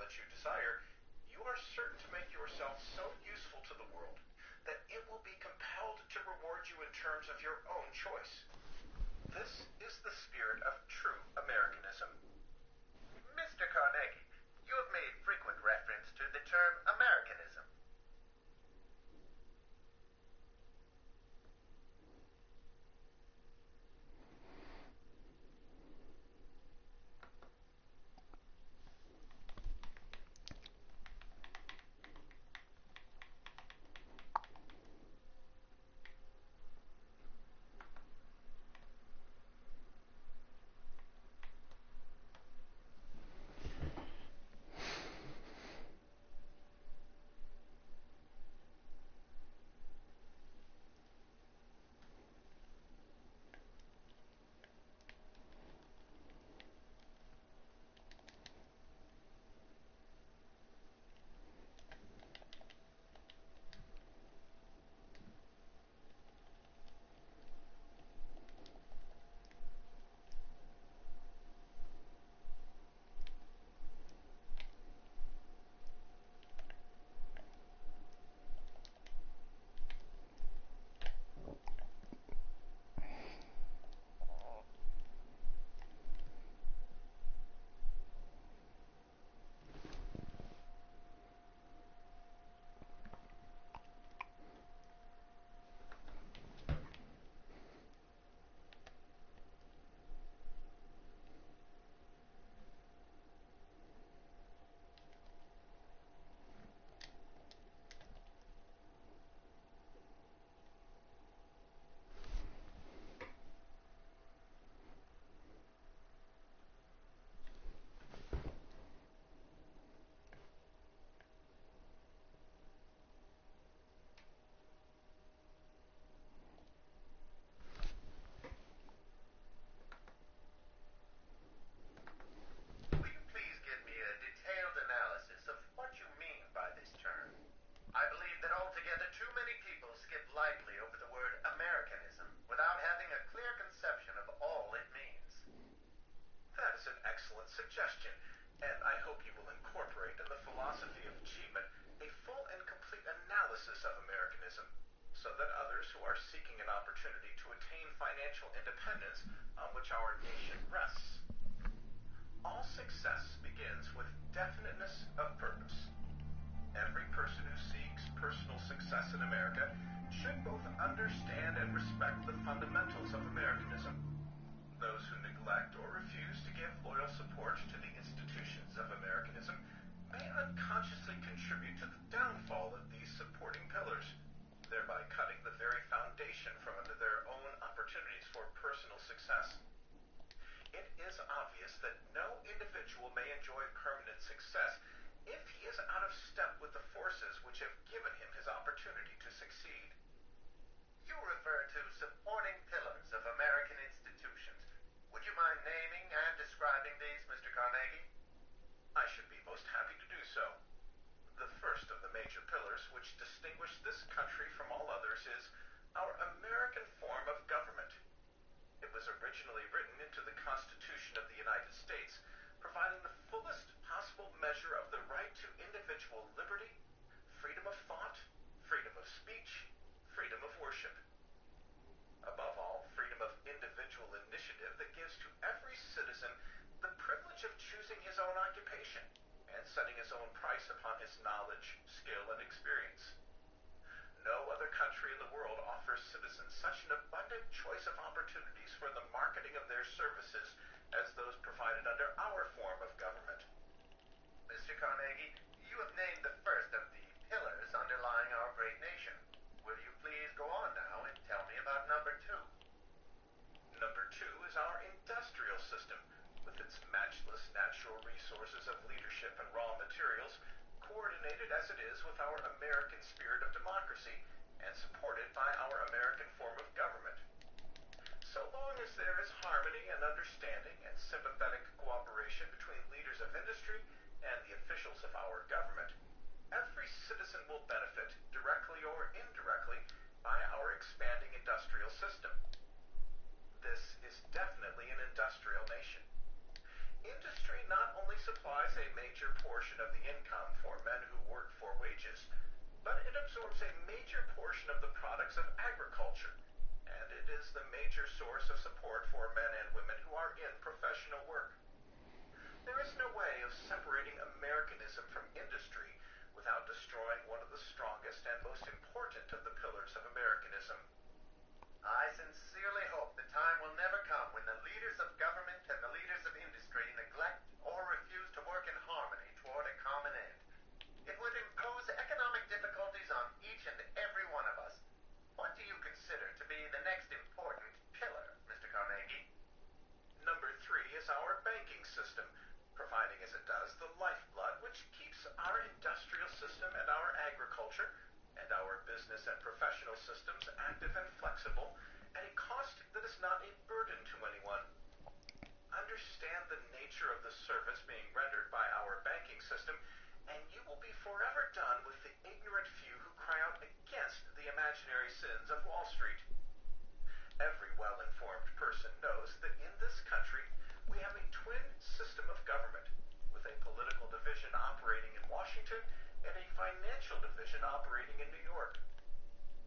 that you desire, you are certain to make yourself so useful to the world that it will be compelled to reward you in terms of your own choice. This is the spirit of true Americanism. Mr. Carnegie, you have made frequent reference to the term Americanism. Suggestion, and I hope you will incorporate in the philosophy of achievement a full and complete analysis of Americanism, so that others who are seeking an opportunity to attain financial independence on which our nation rests. All success begins with definiteness of purpose. Every person who seeks personal success in America should both understand and respect the fundamentals of Americanism. Those who neglect or refuse to give loyal support to the institutions of Americanism may unconsciously contribute to the downfall of these supporting pillars, thereby cutting the very foundation from under their own opportunities for personal success. It is obvious that no individual may enjoy permanent success if he is out of step with the forces which have given him his opportunity to succeed. You refer to supporting pillars of American institutions. Would you mind naming and describing these, Mr. Carnegie? I should be most happy to do so. The first of the major pillars which distinguish this country from all others is our American form of government. It was originally written into the Constitution of the United States, providing the fullest possible measure of the right to individual liberty, freedom of thought, freedom of speech, freedom of worship. Above all, freedom of individual initiative that gives to every citizen the privilege of choosing his own occupation and setting his own price upon his knowledge, skill, and experience. No other country in the world offers citizens such an abundant choice of opportunities for the marketing of their services as those provided under our form of government. Mr. Carnegie, you have named the first of the pillars underlying our great nation. Will you please go on now and tell me about number 2? Number 2 is our industrial system, with its matchless natural resources of leadership and raw materials, coordinated as it is with our American spirit of democracy and supported by our American form of government. So long as there is harmony and understanding and sympathetic cooperation between leaders of industry and the officials of our government, every citizen will benefit, directly or indirectly, by our expanding industrial system. This is definitely an industrial nation. Industry not only supplies a major portion of the income for men who work for wages, but it absorbs a major portion of the products of agriculture, and it is the major source of support for men and women who are in professional work. There is no way of separating Americanism from industry without destroying one of the strongest and most important of the pillars of Americanism. I sincerely hope the time will never come when the leaders of government and the leaders of industry neglect or refuse to work in harmony toward a common end. It would impose economic difficulties on each and every one of us. What do you consider to be the next important pillar, Mr. Carnegie? Number 3 is our banking system, providing as it does the lifeblood which keeps our industrial system and our agriculture and our business and professional systems active and flexible at a cost that is not a burden to anyone. Understand the nature of the service being rendered by our banking system, and you will be forever done with the ignorant few who cry out against the imaginary sins of Wall Street. Every well-informed person knows that in this country we have a twin system of government, with a political division operating in Washington and a financial division operating in New York.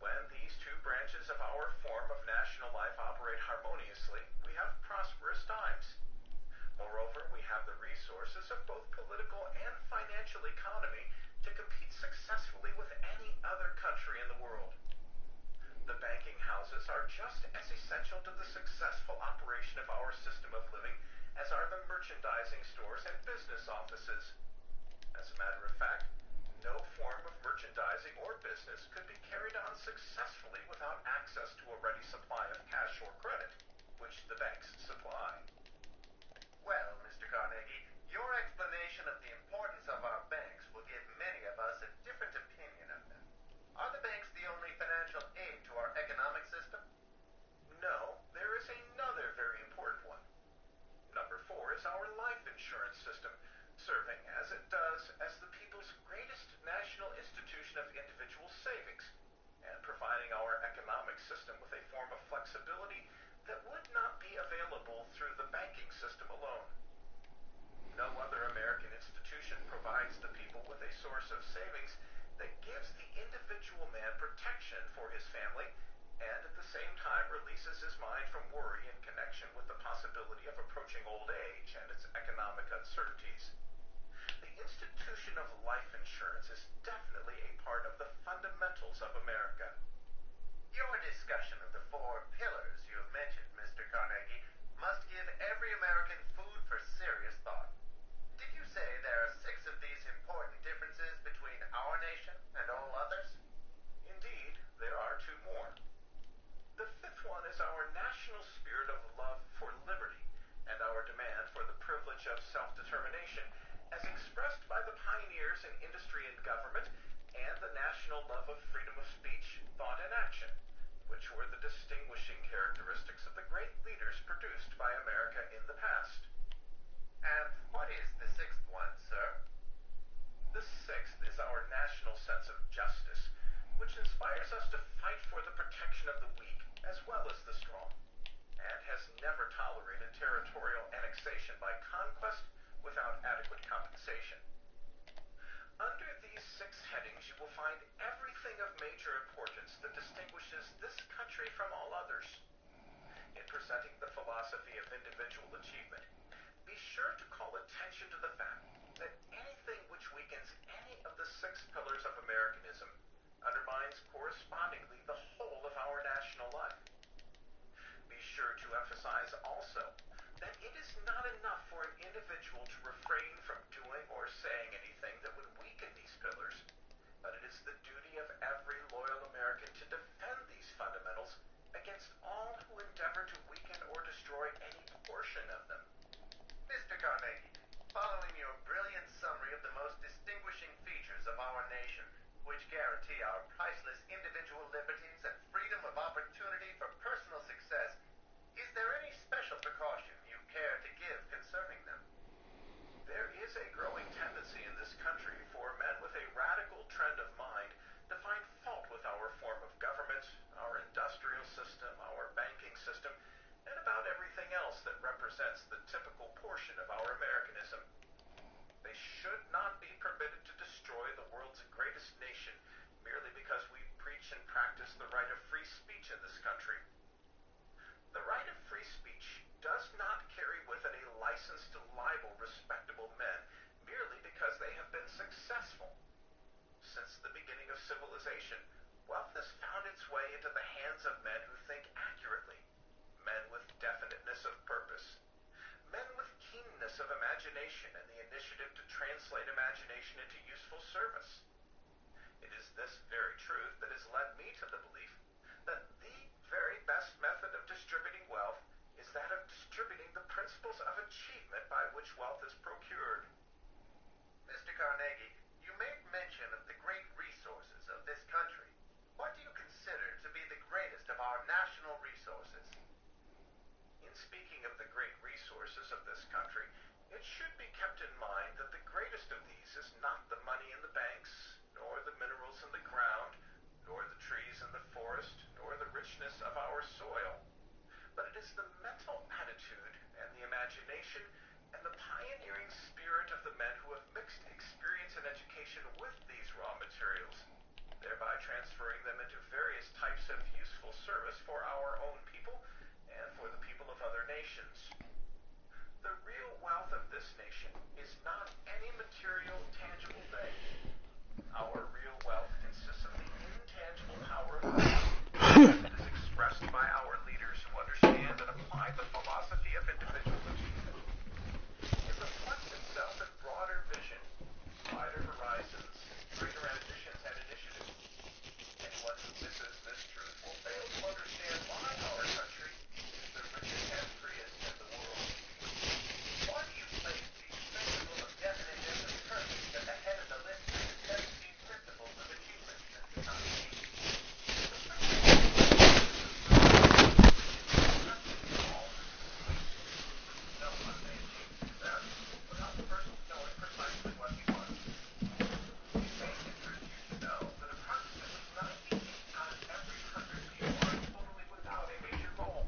When these two branches of our form of national life operate harmoniously, we have prosperous times. Moreover, we have the resources of both political and financial economy to compete successfully with any other country in the world. The banking houses are just as essential to the successful operation of our system of living as are the merchandising stores and business offices. As a matter of fact, no form of merchandising or business could be carried on successfully without access to a ready supply of cash or credit, which the banks supply. Well, Mr. Carnegie, your explanation of the importance of our banks will give many of us a different opinion of them. Are the banks the only financial aid to our economic system? No, there is another very important one. Number 4 is our life insurance system, serving as it does as the people's greatest national institution of individual savings, and providing our economic system with a form of flexibility that would not be available through the banking system alone. No other American institution provides the people with a source of savings that gives the individual man protection for his family and at the same time releases his mind from worry in connection with the possibility of approaching old age and its economic uncertainties. The institution of life insurance is definitely a part of the fundamentals of America. Your discussion of the 4 pillars you have mentioned, Mr. Carnegie, must give every American food for serious thought. Did you say there are 6 of these important differences between our nation and all others? Indeed, there are 2 more. The 5th one is our national spirit of love for liberty and our demand for the privilege of self-determination as expressed by the pioneers in industry and government, and the national love of freedom of speech, thought, and action, which were the distinguishing characteristics of the great leaders produced by America in the past. And what is the 6th one, sir? The 6th is our national sense of justice, which inspires us to fight for the protection of the weak as well as the strong, and has never tolerated territorial annexation by conquest without adequate compensation. Under these 6 headings you will find everything of major importance that distinguishes this country from all others. In presenting the philosophy of individual achievement, be sure to call attention to the fact that anything which weakens any of the 6 pillars of Americanism undermines correspondingly the whole of our national life. Be sure to emphasize also that it is not enough for an individual to refrain from doing or saying anything that would weaken these pillars, but it is the duty of every loyal American to defend these fundamentals against all who endeavor to weaken or destroy any portion of them. Mr. Carnegie, following your brilliant summary of the most distinguishing features of our nation, which guarantee our priceless individual liberties and freedom of opportunity for personal success, is there any special precaution you care to give concerning them? There is a growing tendency in this country for men with a radical trend of mind to find fault with our form of government, our industrial system, our banking system, and about everything else that represents the typical portion of our Americanism. civilization, wealth has found its way into the hands of men who think accurately, men with definiteness of purpose, men with keenness of imagination and the initiative to translate imagination into useful service. It is this very truth that has led me to the belief that the very best method of distributing wealth is that of distributing the principles of achievement by which wealth is procured. Mr. Carnegie, you made mention of the great resources of this country. What do you consider to be the greatest of our national resources? In speaking of the great resources of this country, it should be kept in mind that the greatest of these is not the money in the banks, nor the minerals in the ground, nor the trees in the forest, nor the richness of our soil, but it is the mental attitude and the imagination and the pioneering spirit of the men who have mixed experience and education with these raw materials, thereby transferring them into various types of useful service for our own people and for the people of other nations. The real wealth of this nation is not any material, tangible thing. Our real wealth consists of the intangible power of mind. It is expressed by our leaders who understand and apply the philosophy of individual achievement. It reflects itself in broader vision, wider horizons, greater ambitions and initiative. Anyone who misses this truth will fail to understand why our country is the richest and freest in the world. Why do you place the principle of definiteness of purpose at the head of the list of the 17 principles of achievement, Mr. Carnegie? No one may achieve success without first knowing precisely what he wants. It may interest you to know that approximately 98 out of every 100 people are totally without a major goal.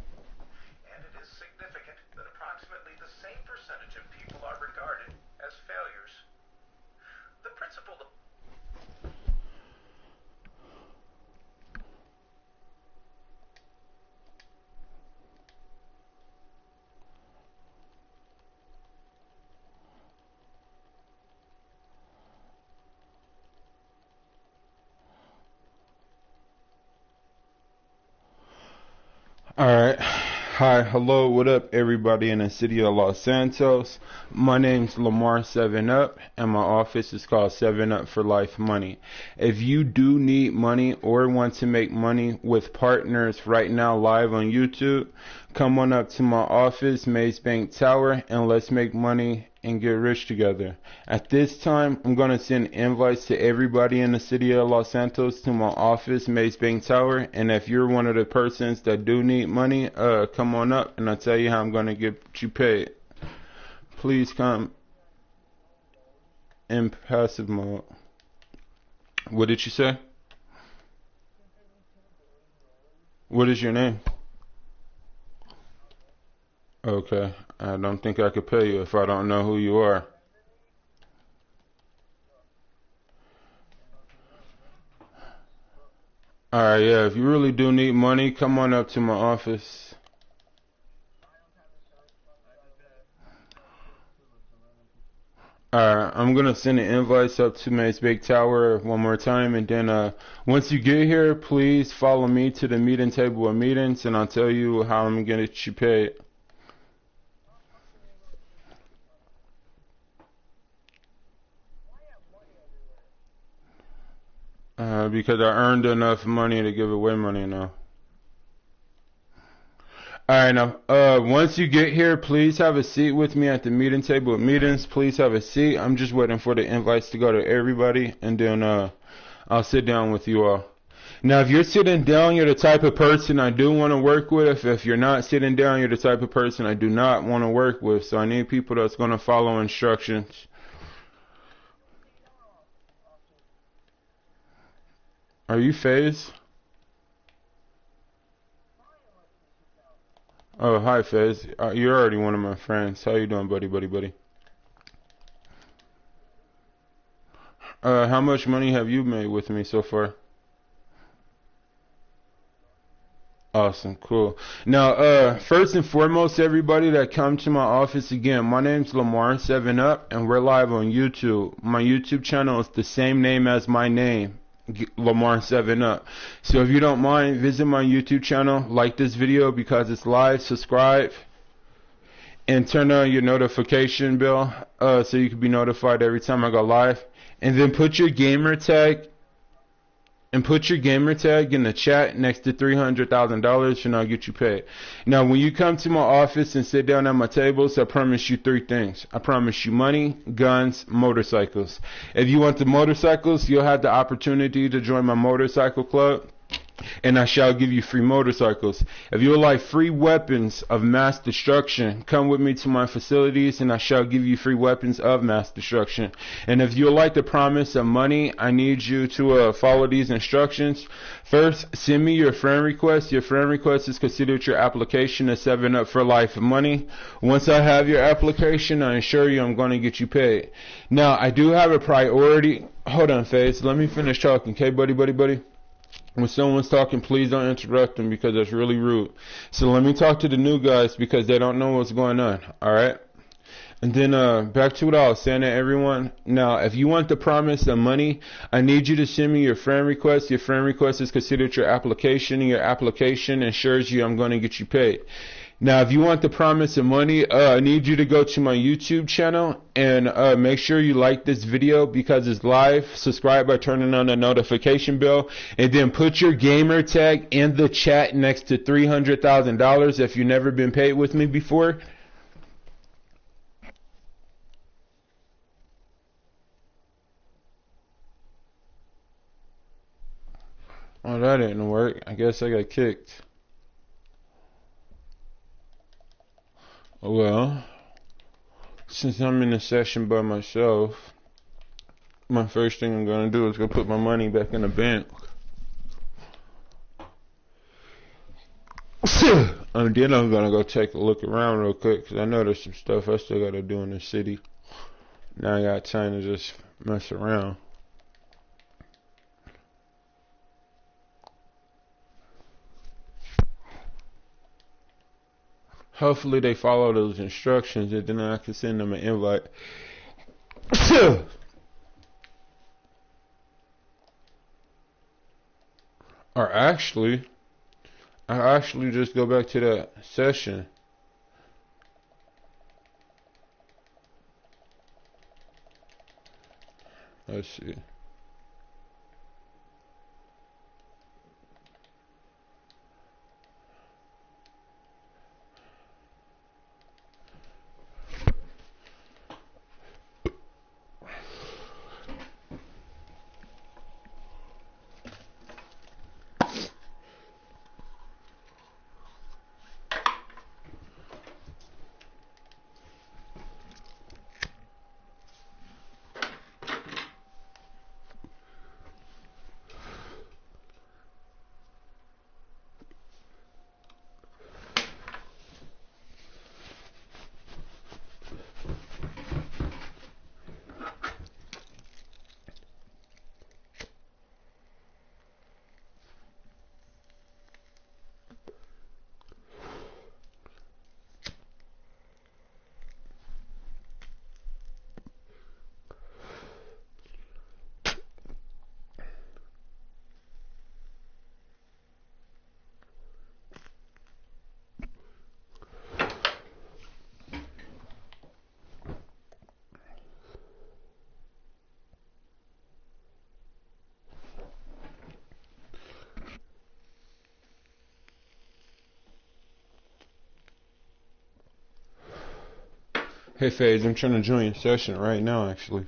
And it is significant that approximately the same percentage of people are regarded as failures. The principle of Alright. Hi, hello, what up everybody in the city of Los Santos. My name's Lamar7Up and my office is called 7Up for Life Money. If you do need money or want to make money with partners right now live on YouTube, come on up to my office, Maze Bank Tower, and let's make money and get rich together. At this time, I'm going to send invites to everybody in the city of Los Santos to my office, Maze Bank Tower. And if you're one of the persons that do need money, come on up and I'll tell you how I'm going to get you paid. Please come in passive mode. What did you say? What is your name? Okay, I don't think I could pay you if I don't know who you are. Alright, yeah, if you really do need money, come on up to my office. Alright, I'm gonna send the invites up to Maze Bank Tower one more time, and then once you get here, please follow me to the meeting table of meetings, and I'll tell you how I'm gonna get you paid. Because I earned enough money to give away money now. Alright, now, once you get here, please have a seat with me at the meeting table of meetings. Please have a seat. I'm just waiting for the invites to go to everybody, and then I'll sit down with you all. Now, if you're sitting down, you're the type of person I do want to work with. If you're not sitting down, you're the type of person I do not want to work with. So I need people that's going to follow instructions. Are you Faze? Oh, hi Faze. You're already one of my friends. How you doing, buddy? How much money have you made with me so far? Awesome, cool. Now, first and foremost, everybody that come to my office, again, my name's Lamar7Up, and we're live on YouTube. My YouTube channel is the same name as my name. Lamar7Up. So if you don't mind, visit my YouTube channel, like this video because it's live, subscribe, and turn on your notification bell so you can be notified every time I go live. And then put your gamer tag in the chat next to $300,000 and I'll get you paid. Now, when you come to my office and sit down at my tables, I promise you 3 things. I promise you money, guns, motorcycles. If you want the motorcycles, you'll have the opportunity to join my motorcycle club, and I shall give you free motorcycles. If you would like free weapons of mass destruction, come with me to my facilities and I shall give you free weapons of mass destruction. And if you would like the promise of money, I need you to follow these instructions. First, send me your friend request. Your friend request is considered your application to 7up for life money. Once I have your application, I assure you I'm going to get you paid. Now, I do have a priority. Hold on, Faze. Let me finish talking. Okay, buddy? When someone's talking, please don't interrupt them because that's really rude. So let me talk to the new guys because they don't know what's going on. Alright? And then back to what I was saying to everyone. Now, if you want the promise of money, I need you to send me your friend request. Your friend request is considered your application, and your application ensures you I'm going to get you paid. Now, if you want the promise of money, I need you to go to my YouTube channel and make sure you like this video because it's live. Subscribe by turning on the notification bell. And then put your gamer tag in the chat next to $300,000 if you've never been paid with me before. Oh, that didn't work. I guess I got kicked. Well, since I'm in a session by myself, my first thing I'm going to do is go put my money back in the bank. And then I'm going to go take a look around real quick because I know there's some stuff I still got to do in the city. Now I got time to just mess around. Hopefully they follow those instructions and then I can send them an invite. Or actually, I just go back to that session. Let's see. Hey Faze, I'm trying to join your session right now actually.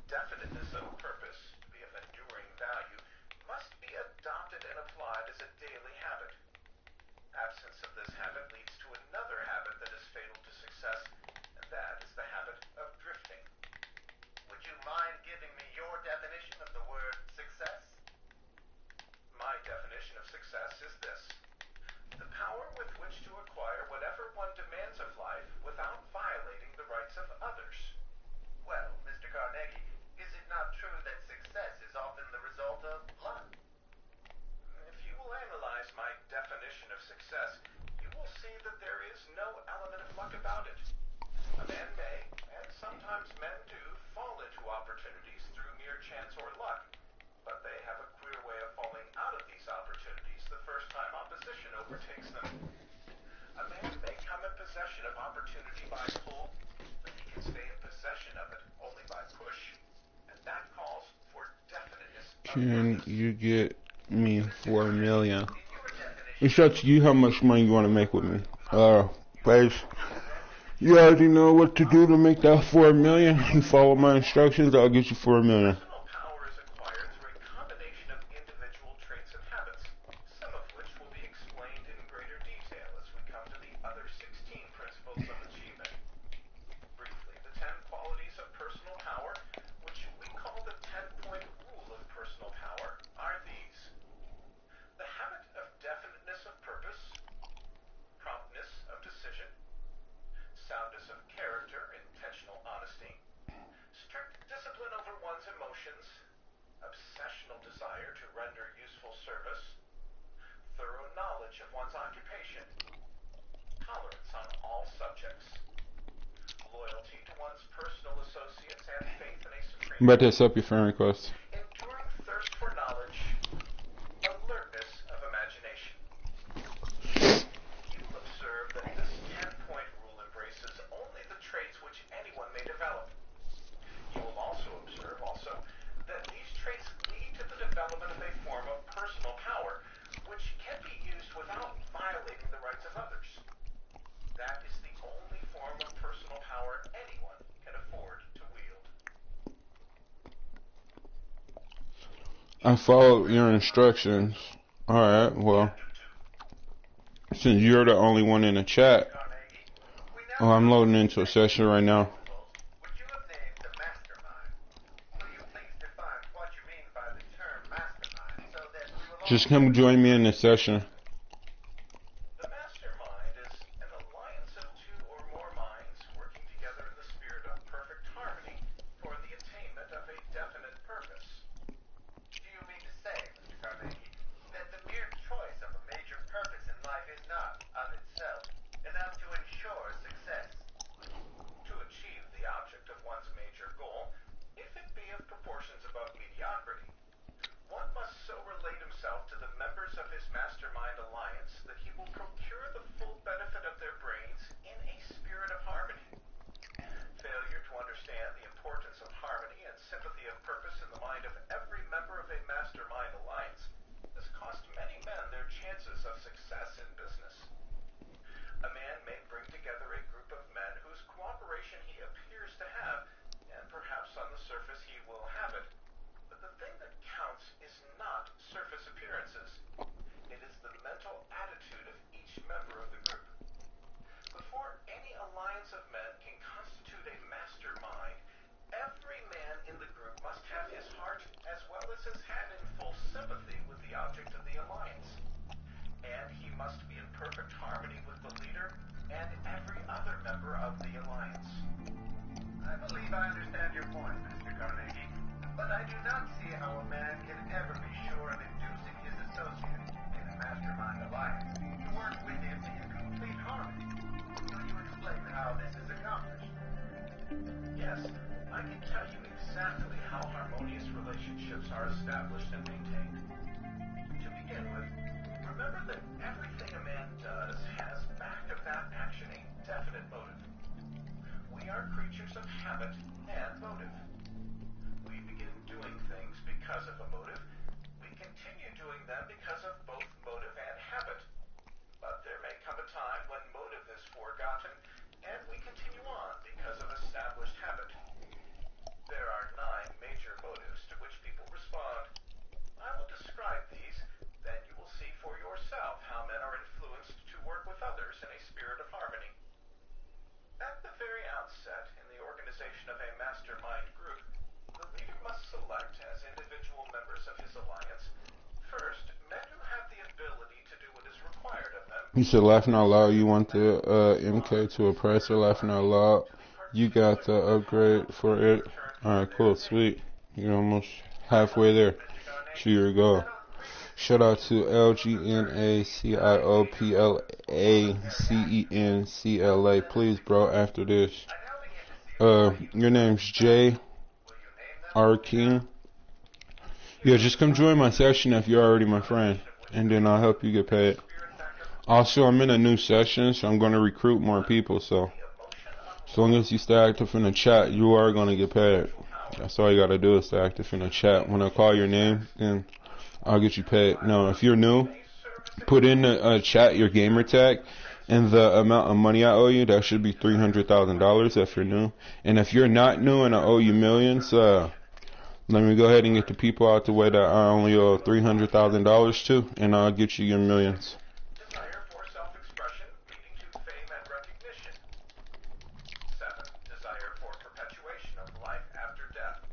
Definiteness of purpose to be of enduring value must be adopted and applied as a daily habit. Absence of this habit leads to another habit that is fatal to success, and that is the habit of drifting. Would you mind giving me your definition of the word success? My definition of success is this: the power with which to acquire whatever one demands of life without violating the rights of others. Well, Mr. Carnegie, is it not true that success is often the result of luck? If you will analyze my definition of success, you will see that there is no Can you get me 4 million? It's up to you how much money you want to make with me. Please. You already know what to do to make that 4 million. You follow my instructions, I'll get you 4 million. Personal power is acquired through a combination of individual traits and habits, some of which will be explained in greater detail as we come to the other 16 principles of achievement. Briefly, the 10 qualities of personal power, which we call the 10-point rule of personal power, are these: the habit of definiteness of purpose, promptness of decision, soundness of character, intentional honesty, strict discipline over one's emotions, obsessional desire to render useful service, thorough knowledge of one's occupation, tolerance on all subjects, loyalty to one's personal associates, and faith in a supreme I'm about to accept your friend request. enduring thirst for knowledge, alertness of imagination. You will observe that this 10-point rule embraces only the traits which anyone may develop. You will also observe that these traits lead to the development of a form of personal power, which can be used without violating the rights of others. That is the only form of personal power anyone can afford to wield. I followed your instructions. Alright, well, since you're the only one in the chat, I'm loading into a session right now. Which you have named the mastermind. Will you please define what you mean by the term mastermind so that we will all... Just come join me in this session. The mastermind is an alliance of two or more minds working together in the spirit of perfect harmony for the attainment of a definite purpose. Do you mean to say, Mr. Carnegie, that the mere choice of a major purpose in life is not, of itself, enough to ensure success? To achieve the object of one's major goal, if it be of proportions above mediocrity, one must so relate himself to the members of his mastermind alliance that he will procure the full benefit of their brains in a spirit of harmony. Failure to understand the importance of harmony and sympathy of purpose in the mind of every member of a mastermind alliance has cost many men their chances of success in business. A man may bring together a group of men whose cooperation he appears to have, and perhaps on the surface he will have it. But the thing that counts is not surface appearances. It is the mental attitude of each member of the group. Before any alliance of men can constitute a mastermind, every man in the group must have his heart as well as his head in full sympathy with the object of the alliance. And he must be in perfect harmony with the leader and every other member of the alliance. I believe I understand your point, Mr. Carnegie, but I do not see how a man can ever be sure of inducing his associates in a mastermind alliance to work with him in complete harmony. Will you explain how this is accomplished? Yes, I can tell you exactly how harmonious relationships are established and maintained. To begin with, remember that everything a man does has back of that action a definite motive. We are creatures of habit and motive. We begin doing things because of a motive. We continue doing them because of both motive and habit. But there may come a time when motive is forgotten, and we continue on because of established habit. There are 9 major motives to which people respond. I will describe these, then you will see for yourself how men are influenced to work with others in a spirit of harmony. At the very outset, in the organization of a mastermind group, the leader must select as individual members of his alliance, first, men who have the ability to do what is required of them. You said laughing out loud, you want the MK to oppressor, laughing out loud. You got the upgrade for it. Alright, cool, sweet. You're almost halfway there to your goal. Shout out to LGNACIOPLACENCLA. Please, bro, after this. Your name's J. R. King. Yeah, just come join my session if you're already my friend, and then I'll help you get paid. Also, I'm in a new session, so I'm going to recruit more people, so as long as you stay active in the chat, you are going to get paid. That's all you gotta do is to active in the chat. When I call your name, then I'll get you paid. Now, if you're new, put in the chat your gamer tag and the amount of money I owe you. That should be $300,000 if you're new. And if you're not new and I owe you millions, let me go ahead and get the people out the way that I only owe $300,000 to, and I'll get you your millions. Desire for self-expression leading to fame and recognition. 7. Desire for perpetuation of life after death.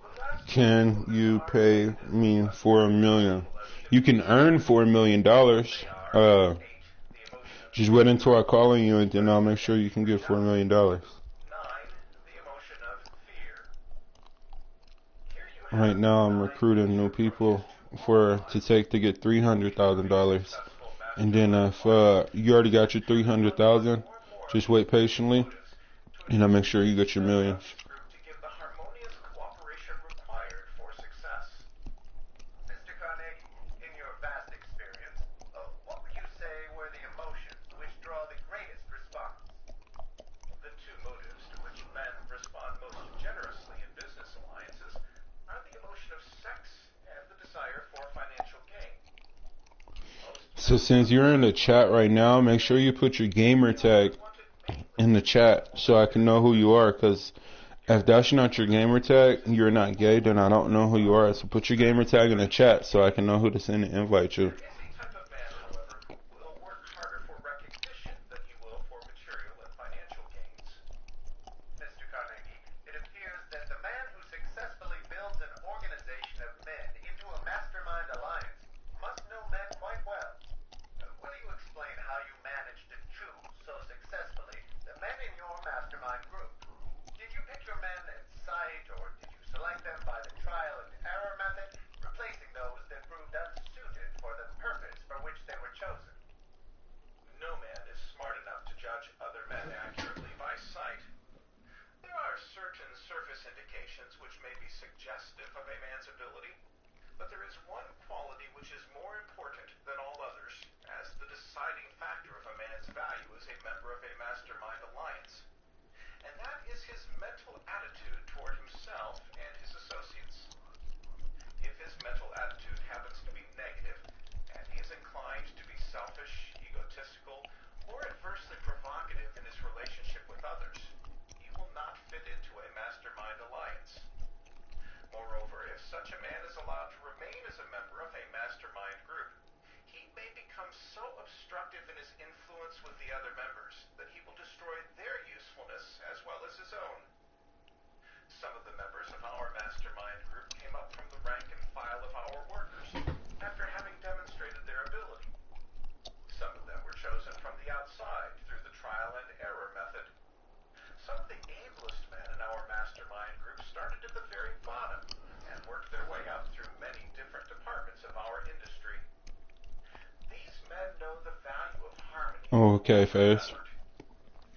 The last Can you pay me $4 million? You can earn $4 million. Just wait until I call on you, and then I'll make sure you can get $4 million. 9. The emotion of fear. Here you have Right now, I'm recruiting new people to get $300,000. And then if you already got your $300,000, just wait patiently, and I'll make sure you get your millions. group to give the harmonious cooperation required for success. Mr. Carnegie, in your vast experience, what would you say were the emotions which draw the greatest response? The two motives to which men respond most generously in business alliances are the emotion of sex and the desire for financial gain. So since you're in the chat right now, make sure you put your gamer tag in the chat so I can know who you are, because if that's not your gamer tag, you're not gay, then I don't know who you are. So put your gamer tag in the chat so I can know who to send an invite to. There is a type of man, however, who will work harder for recognition than he will for material and financial gains. Mr. Carnegie, it appears that the man who successfully builds an organization of men into a mastermind alliance must know men quite well. Will you explain how you managed to choose so successfully the men in your mastermind group? Did you pick your men at sight, or did you select them by the trial and error method, replacing those that proved unsuited for the purpose for which they were chosen? No man is smart enough to judge other men accurately by sight. There are certain surface indications which may be suggestive of a man's ability, but there is one quality which is more important than all others as the deciding factor of a man's value as a member of a mastermind alliance. And that is his mental attitude toward himself and his associates. If his mental attitude happens to be negative, and he is inclined to be selfish, egotistical, or adversely provocative in his relationship with others, he will not fit into a mastermind alliance. Moreover, if such a man is allowed to remain as a member of a mastermind group, he may become so obstructive in his influence with the other members that he will destroy their usefulness as well as his own. Some of the members of our mastermind group came up from the rank and file of our workers after having demonstrated their ability. Some of them were chosen from the outside through the trial and error method. Some of the ablest men in our mastermind group started at the very bottom and worked their way up through many different departments of our industry. These men know the value of harmony. Okay, Face.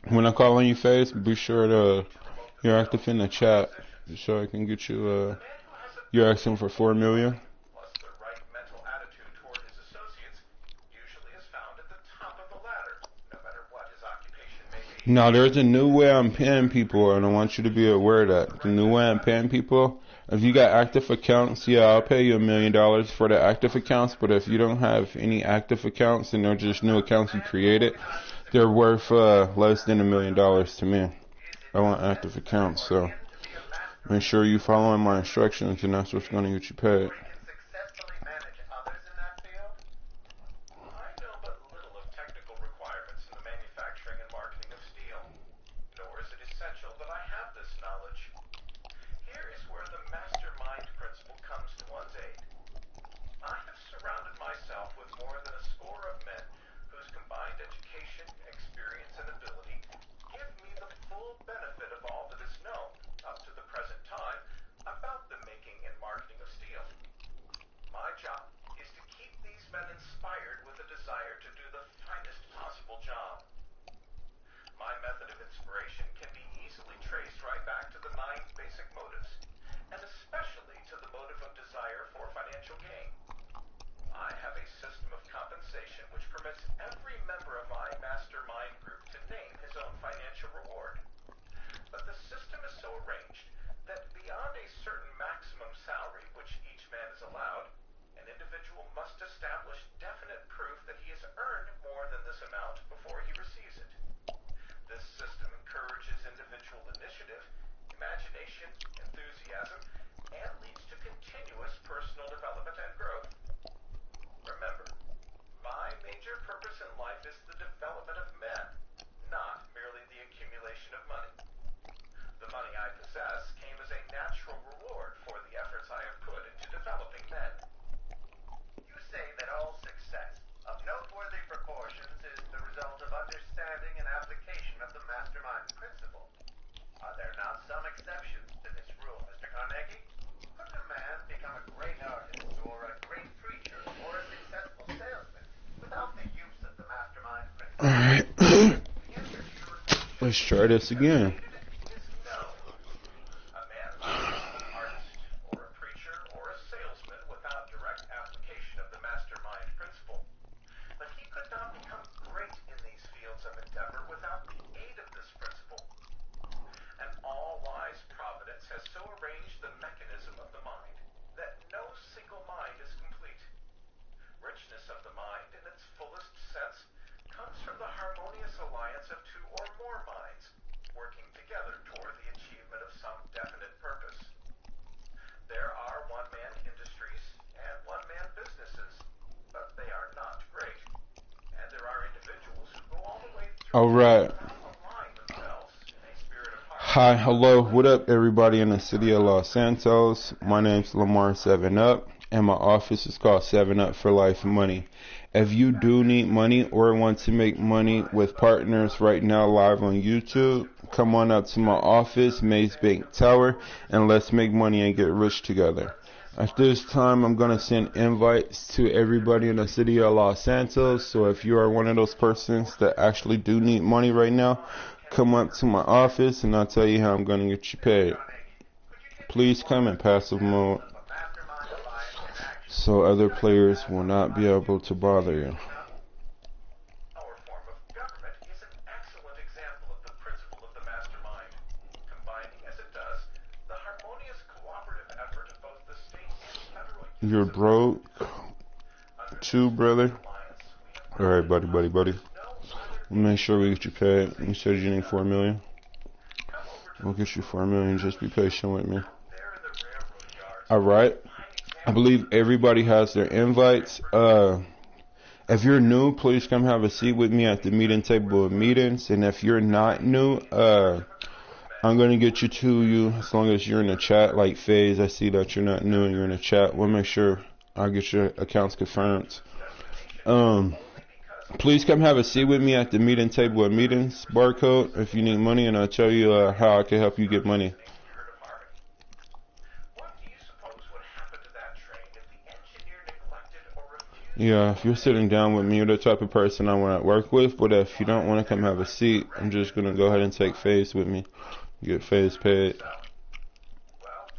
When I call on you, Face, be sure to you're active in the chat so I can get you. You're asking for $4 million. Plus the right mental attitude toward his associates usually is found at the top of the ladder, no matter what his occupation may be. Now, there's a new way I'm paying people, and I want you to be aware of that. The new way I'm paying people, if you got active accounts, yeah, I'll pay you $1 million for the active accounts, but if you don't have any active accounts and they're just new accounts you created, they're worth less than $1 million to me. I want active accounts, so make sure you following my instructions, and that's what's going to get you paid. Successfully manage others in that field? I know but little of technical requirements in the manufacturing and marketing of steel, nor is it essential that I have this knowledge. Here is where the mastermind principle comes to one's aid. I have surrounded myself with more than a score of men whose combined education, experience, and ability give me the full benefit of all that is known, up to the present time, about the making and marketing of steel. Alright. Let's try this again. Is no. A man might be an artist, or a preacher, or a salesman without direct application of the mastermind principle. But he could not become great in these fields of endeavor without the aid of this principle. An all-wise providence has so arranged the mechanism of the mind that no single mind is complete. Richness of the mind, in its fullest sense, comes from the harmonious alliance of two or more minds, working together toward the achievement of some definite purpose. There are one-man industries and one-man businesses, but they are not great. And there are individuals who go all the way through Alright. without aligning themselves in a spirit of Hi, harmony. hello, what up everybody in the city of Los Santos? My name's Lamar7Up, and my office is called 7Up for Life Money. If you do need money or want to make money with partners right now live on YouTube, come on out to my office, Maze Bank Tower, and let's make money and get rich together. At this time, I'm going to send invites to everybody in the city of Los Santos, so if you are one of those persons that actually do need money right now, come up to my office and I'll tell you how I'm going to get you paid. Please come in passive mode so other players will not be able to bother you. Our form of government is an excellent example of the principle of the mastermind, combining as it does the harmonious cooperative effort of both the state and federal units You're of broke too, brother. alliance. We have Alright, buddy. no other We'll make sure we get you paid. You said you need $4 million. come over to We'll get you $4 million. Just be patient with me. there in the railroad yards. Alright. I believe everybody has their invites. If you're new, please come have a seat with me at the meeting table of meetings. And if you're not new, I'm going to get you to you as long as you're in the chat. Like FaZe, I see that you're not new and you're in the chat. We'll make sure I'll get your accounts confirmed. Please come have a seat with me at the meeting table of meetings. Barcode if you need money, and I'll tell you how I can help you get money. What do you suppose would happen to that train if the engineer neglected or refused? Yeah, if you're sitting down with me, you're the type of person I want to work with. But if you don't want to come have a seat, I'm just going to go ahead and take FaZe with me. Get FaZe paid. Well,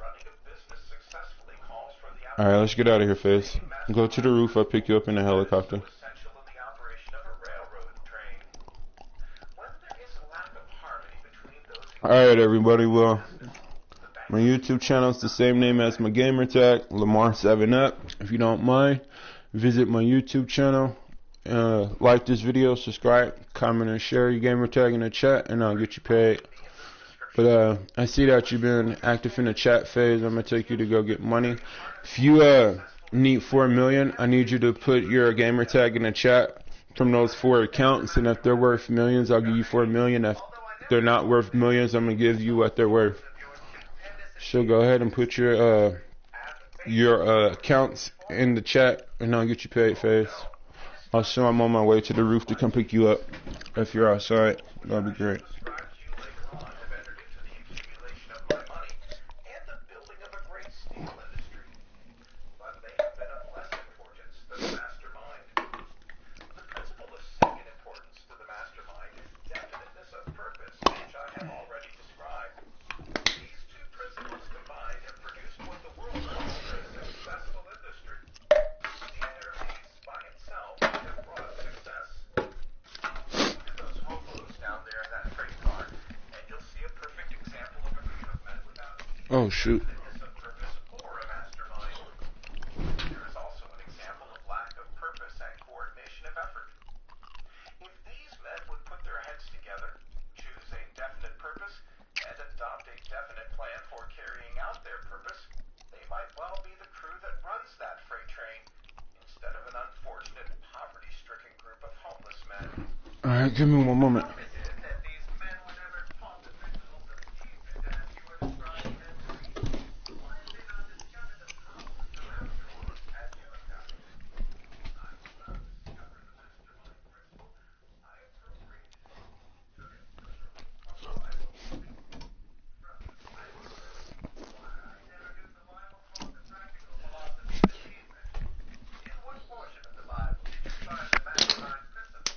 running a business successfully calls for the Alright, let's get out of here, FaZe. Go to the roof. I'll pick you up in a helicopter. essential in the operation of a railroad train. When there is a lack of harmony between those who Alright, everybody. Well, my YouTube channel is the same name as my gamer tag, Lamar7Up. If you don't mind, visit my YouTube channel. Like this video, subscribe, comment, and share your gamer tag in the chat, and I'll get you paid. But I see that you've been active in the chat phase. I'm gonna take you to go get money. If you need $4 million, I need you to put your gamer tag in the chat from those 4 accounts, and if they're worth millions, I'll give you $4 million. If they're not worth millions, I'm gonna give you what they're worth. So go ahead and put your accounts in the chat, and I'll get you paid, FaZe. Also, I'm on my way to the roof to come pick you up. If you're outside, that'd be great. described to you later on have entered into the accumulation of my money and the building of a great steel industry. But they have been of less importance than the mastermind. The principle of second importance to the mastermind is definiteness of purpose, which I have already described. These two principles combined have produced what the world calls a successful industry. Neither of these by itself have brought success. Look at those hobos down there in that freight car, and you'll see a perfect example of a group of men without Oh, shoot. definiteness of purpose or a mastermind. There is also an example of lack of purpose and coordination of effort. If these men would put their heads together, choose a definite purpose, and adopt a definite plan for carrying out their purpose, they might well be the crew that runs that freight train, instead of an unfortunate, poverty-stricken group of homeless men. Alright, give me one moment. Is it that these men were never taught the principles of achievement as you were describing them to me? Why have they not discovered the power of the mastermind as you have done? I did not discover the mastermind principle. I appropriated it, took it literally from the Bible. From the Bible? Why, I never knew the Bible taught the practical philosophy of achievement. In what portion of the Bible did you find the mastermind principle?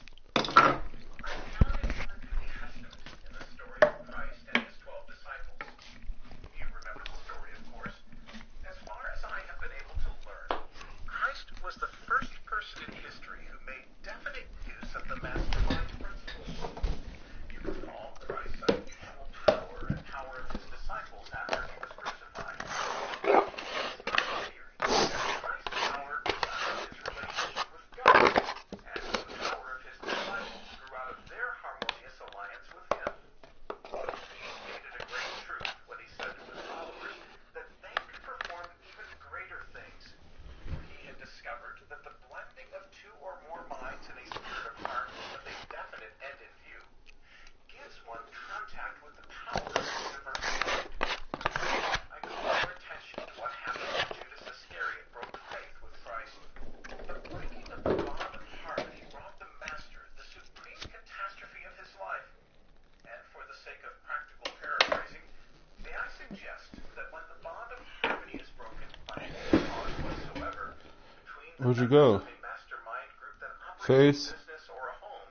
Where'd you go? a mastermind group that operates a Face? business or a home,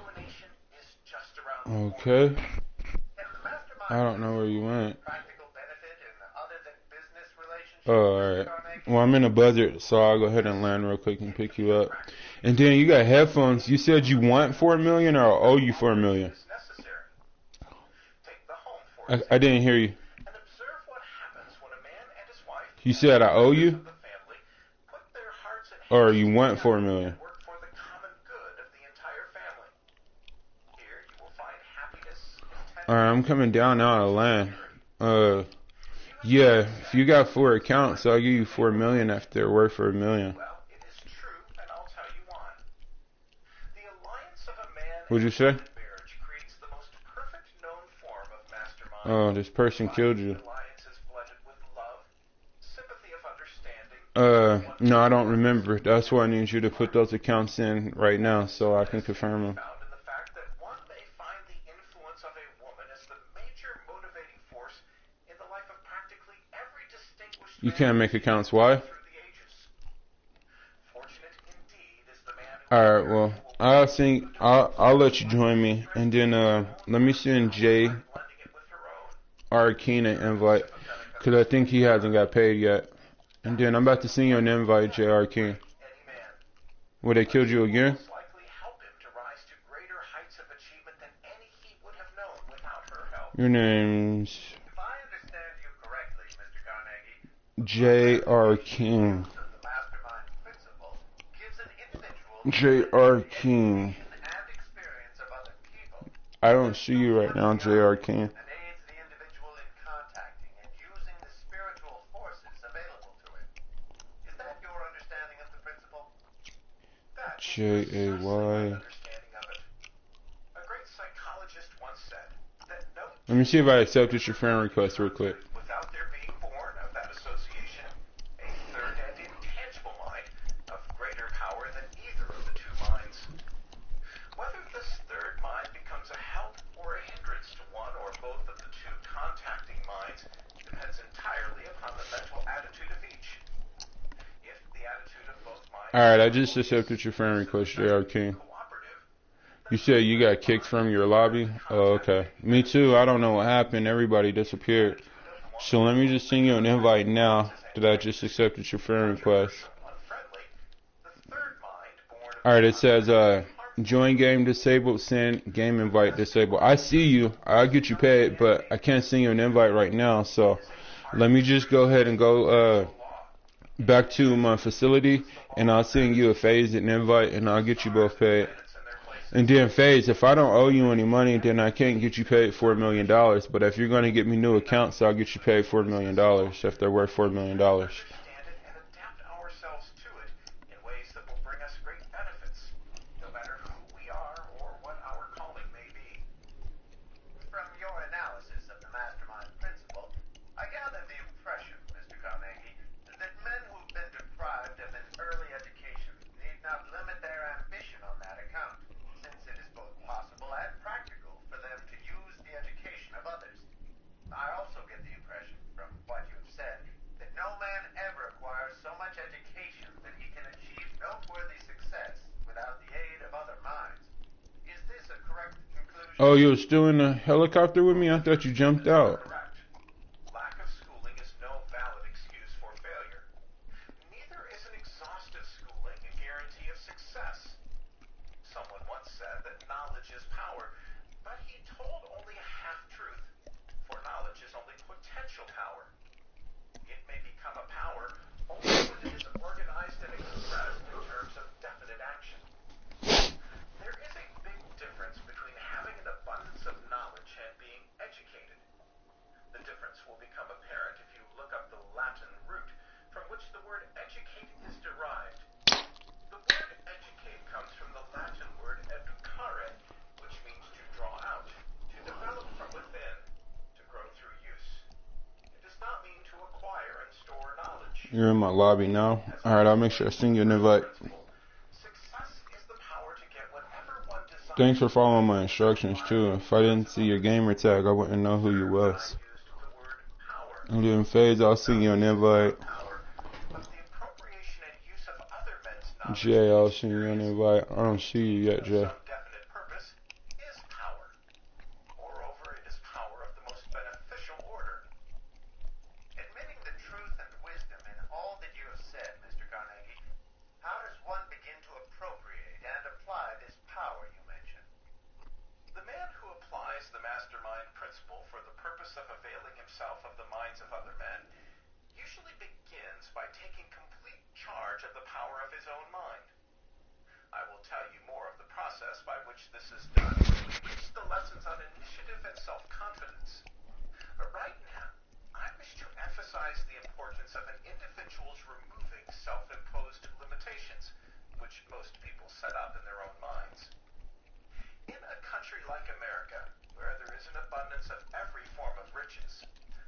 ruination is just around the corner. Okay. If the mastermind I don't know where you went. practical benefit in other than business relationships, Oh, alright. Well, I'm in a buzzard, so I'll go ahead and land real quick and pick you up. And then you got headphones. You said you want $4 million, or I'll owe you $4 million. is necessary. Take the home, for I example, didn't hear you. and observe what happens when a man and his wife You said I owe members you, of the family put their hearts and or hands you want together $4 million. and work for the common good of the entire family. Here you will find happiness, contentment, Alright, I'm coming down now to land. Yeah, if you got 4 accounts, I'll give you $4 million if they're worth $1 million. well, it is true, and I'll tell you why. The alliance of a man What'd you and say? woman marriage creates the most perfect known form of mastermind. Oh, this person killed you. The alliance is blended with love, sympathy of understanding, No, I don't remember. That's why I need you to put those accounts in right now so I can confirm them. found in the fact that one may find the influence of a woman as the major motivating force in the life of practically every distinguished You man can't make accounts. Why? through the ages. Fortunate indeed is the man who Alright, well, I'll let you join me, and then let me send Jay blending it with her own. Arkeen an invite, because I think he hasn't got paid yet. And then I'm about to send you an invite, Jay Arkeen. Any man Well, they killed you again? most likely help him to rise to greater heights of achievement than any he would have known without her help. Your name's if I understand you correctly, Mr. Carnegie, J.R. King. the mastermind principle gives an individual J.R. King. and experience of other people I don't see you right now, J.R. King. and aids the individual in contacting and using the spiritual forces available to him. Is that your understanding of the principle? That is J.A.Y. understanding of it. A great psychologist once said that no Let me see if I accepted your friend request real quick. without there being born of that association a third and intangible mind of greater power than either of the two minds. Whether this third mind becomes a help or a hindrance to one or both of the two contacting minds depends entirely upon the mental attitude of each. If the attitude of both minds Alright, I just accepted your friend request, J.R. King. cooperative, You said you got kicked from your lobby? Oh, okay. Me too. I don't know what happened. Everybody disappeared. So let me just send you an invite now that I just accepted your friend request. unfriendly, the third mind born of Alright, it says, join game disabled, send game invite disabled. I see you. I'll get you paid, but I can't send you an invite right now. So let me just go ahead and go back to my facility, and I'll send you a phase and invite, and I'll get you both paid. And then phase, if I don't owe you any money, then I can't get you paid $4 million. But if you're going to get me new accounts, I'll get you paid $4 million if they're worth $4 million. understand it and adapt ourselves to it in ways that will bring us great benefits, no matter who we are or what our calling may be. From your analysis of the mastermind principle, I gather the impression, Mr. Carnegie, that men who've been deprived of an early education need not limit their ambition on that account, since it is both possible and practical for them to use the education of others. I also get the impression from what you've said that no man ever acquires so much education that he can achieve noteworthy success without the aid of other minds. Is this a correct conclusion? Oh, you were still in the helicopter with me? I thought you jumped out. Correct. Lack of schooling is no valid excuse for failure. Neither is an exhaustive schooling a guarantee of success. Someone once said that knowledge is power, but he told only a half-truth, for knowledge is only potential power. It may become a power only when it is organized and expressed in terms of definite action. There is a big difference between having an abundance of knowledge and being educated. The difference will become apparent if you look up the Latin root from which the word educating is derived. The word educate comes from the Latin word educare, which means to draw out, to develop from within, to grow through use. It does not mean to acquire and store knowledge. You're in my lobby now. Alright, I'll make sure I send you an invite. Success is the power to get whatever one desires. Thanks for following my instructions too. If I didn't see your gamer tag, I wouldn't know who you was. Used the word power. And then phase, I'll send you an invite. Power, but the appropriation and use of other Jay, I'll send you an invite. I don't see you yet, Jay. Some definite purpose is power. Moreover, it is power of the most beneficial order. Admitting the truth and wisdom in all that you have said, Mr. Carnegie, how does one begin to appropriate and apply this power you mentioned? The man who applies the mastermind principle for the purpose of availing himself of the minds of other men usually begins by taking complete charge of the power of his own mind. I will tell you more of the process by which this is done when we reach the lessons on initiative and self-confidence. But right now, I wish to emphasize the importance of an individual's removing self-imposed limitations, which most people set up in their own minds. In a country like America, where there is an abundance of every form of riches,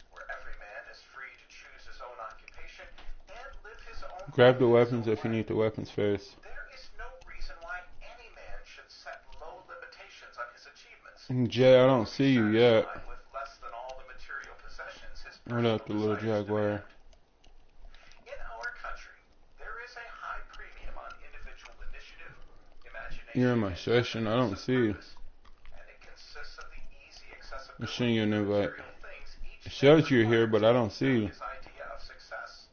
where every man is free to choose his own occupation and live his own Grab the life weapons his if you own way, need the weapons first. there is no reason why any man should set low limitations on his achievements. Jay, I don't see you yet. Satisfied with less than all the material possessions his What personal up, the little desires jaguar? demand. In our country, there is a high premium on individual initiative, imagination, You're in my and session. I don't sense of see you. purpose, and it consists of the easy I'm sending you an accessibility of invite. material things each It man shows you're here, requires but I to don't see you. his idea of success.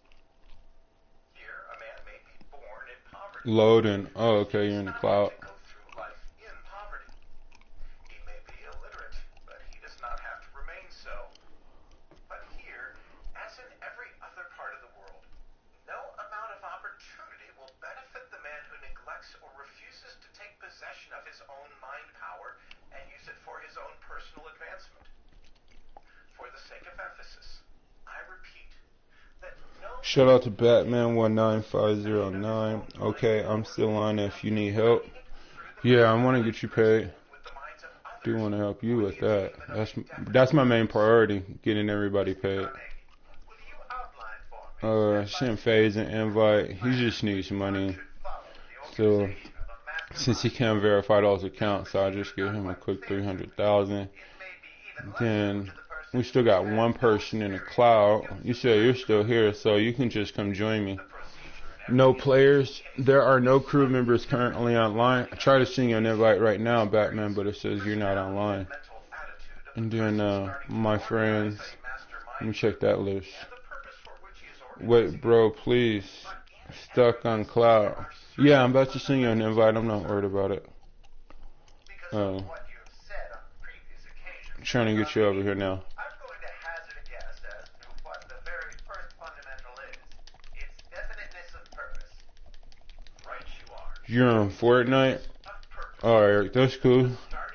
Here, a man may be born in poverty. Loading. Oh, okay, you're in the He does not cloud. have to go through life in poverty. He may be illiterate, but he does not have to remain so. But here, as in every other part of the world, no amount of opportunity will benefit the man who neglects or refuses to take possession of his own mind power and use it for his own personal advancement. For the sake of emphasis, I repeat that no Shout out to Batman19509. Okay, I'm still on if you need help. Yeah, I want to get you paid. with the minds of others. Do want to help you with that. That's my main priority, getting everybody paid. Carnegie, will you outline for me Send Phase an invite. He just needs money. should follow the So organization of a mastermind? since he can't verify those accounts, I'll just give him a quick 300,000. It may be even less Then to the person we still got one person in the cloud. You said you're still here, so you can just come join me. No players. There are no crew members currently online. I try to send you an invite right now, Batman, but it says you're not online. mental attitude of And then my friends. Let me check that list. the purpose for which he is Wait, bro, please. Stuck on cloud. Yeah, I'm about to send you an invite. I'm not worried about it. because Uh, of what you have said on previous occasions. I'm trying to get you over here now. I'm going to hazard a guess as to what the very first fundamental is. Its definiteness of purpose. right you are. You're on Fortnite? Of purpose. Alright, that's cool.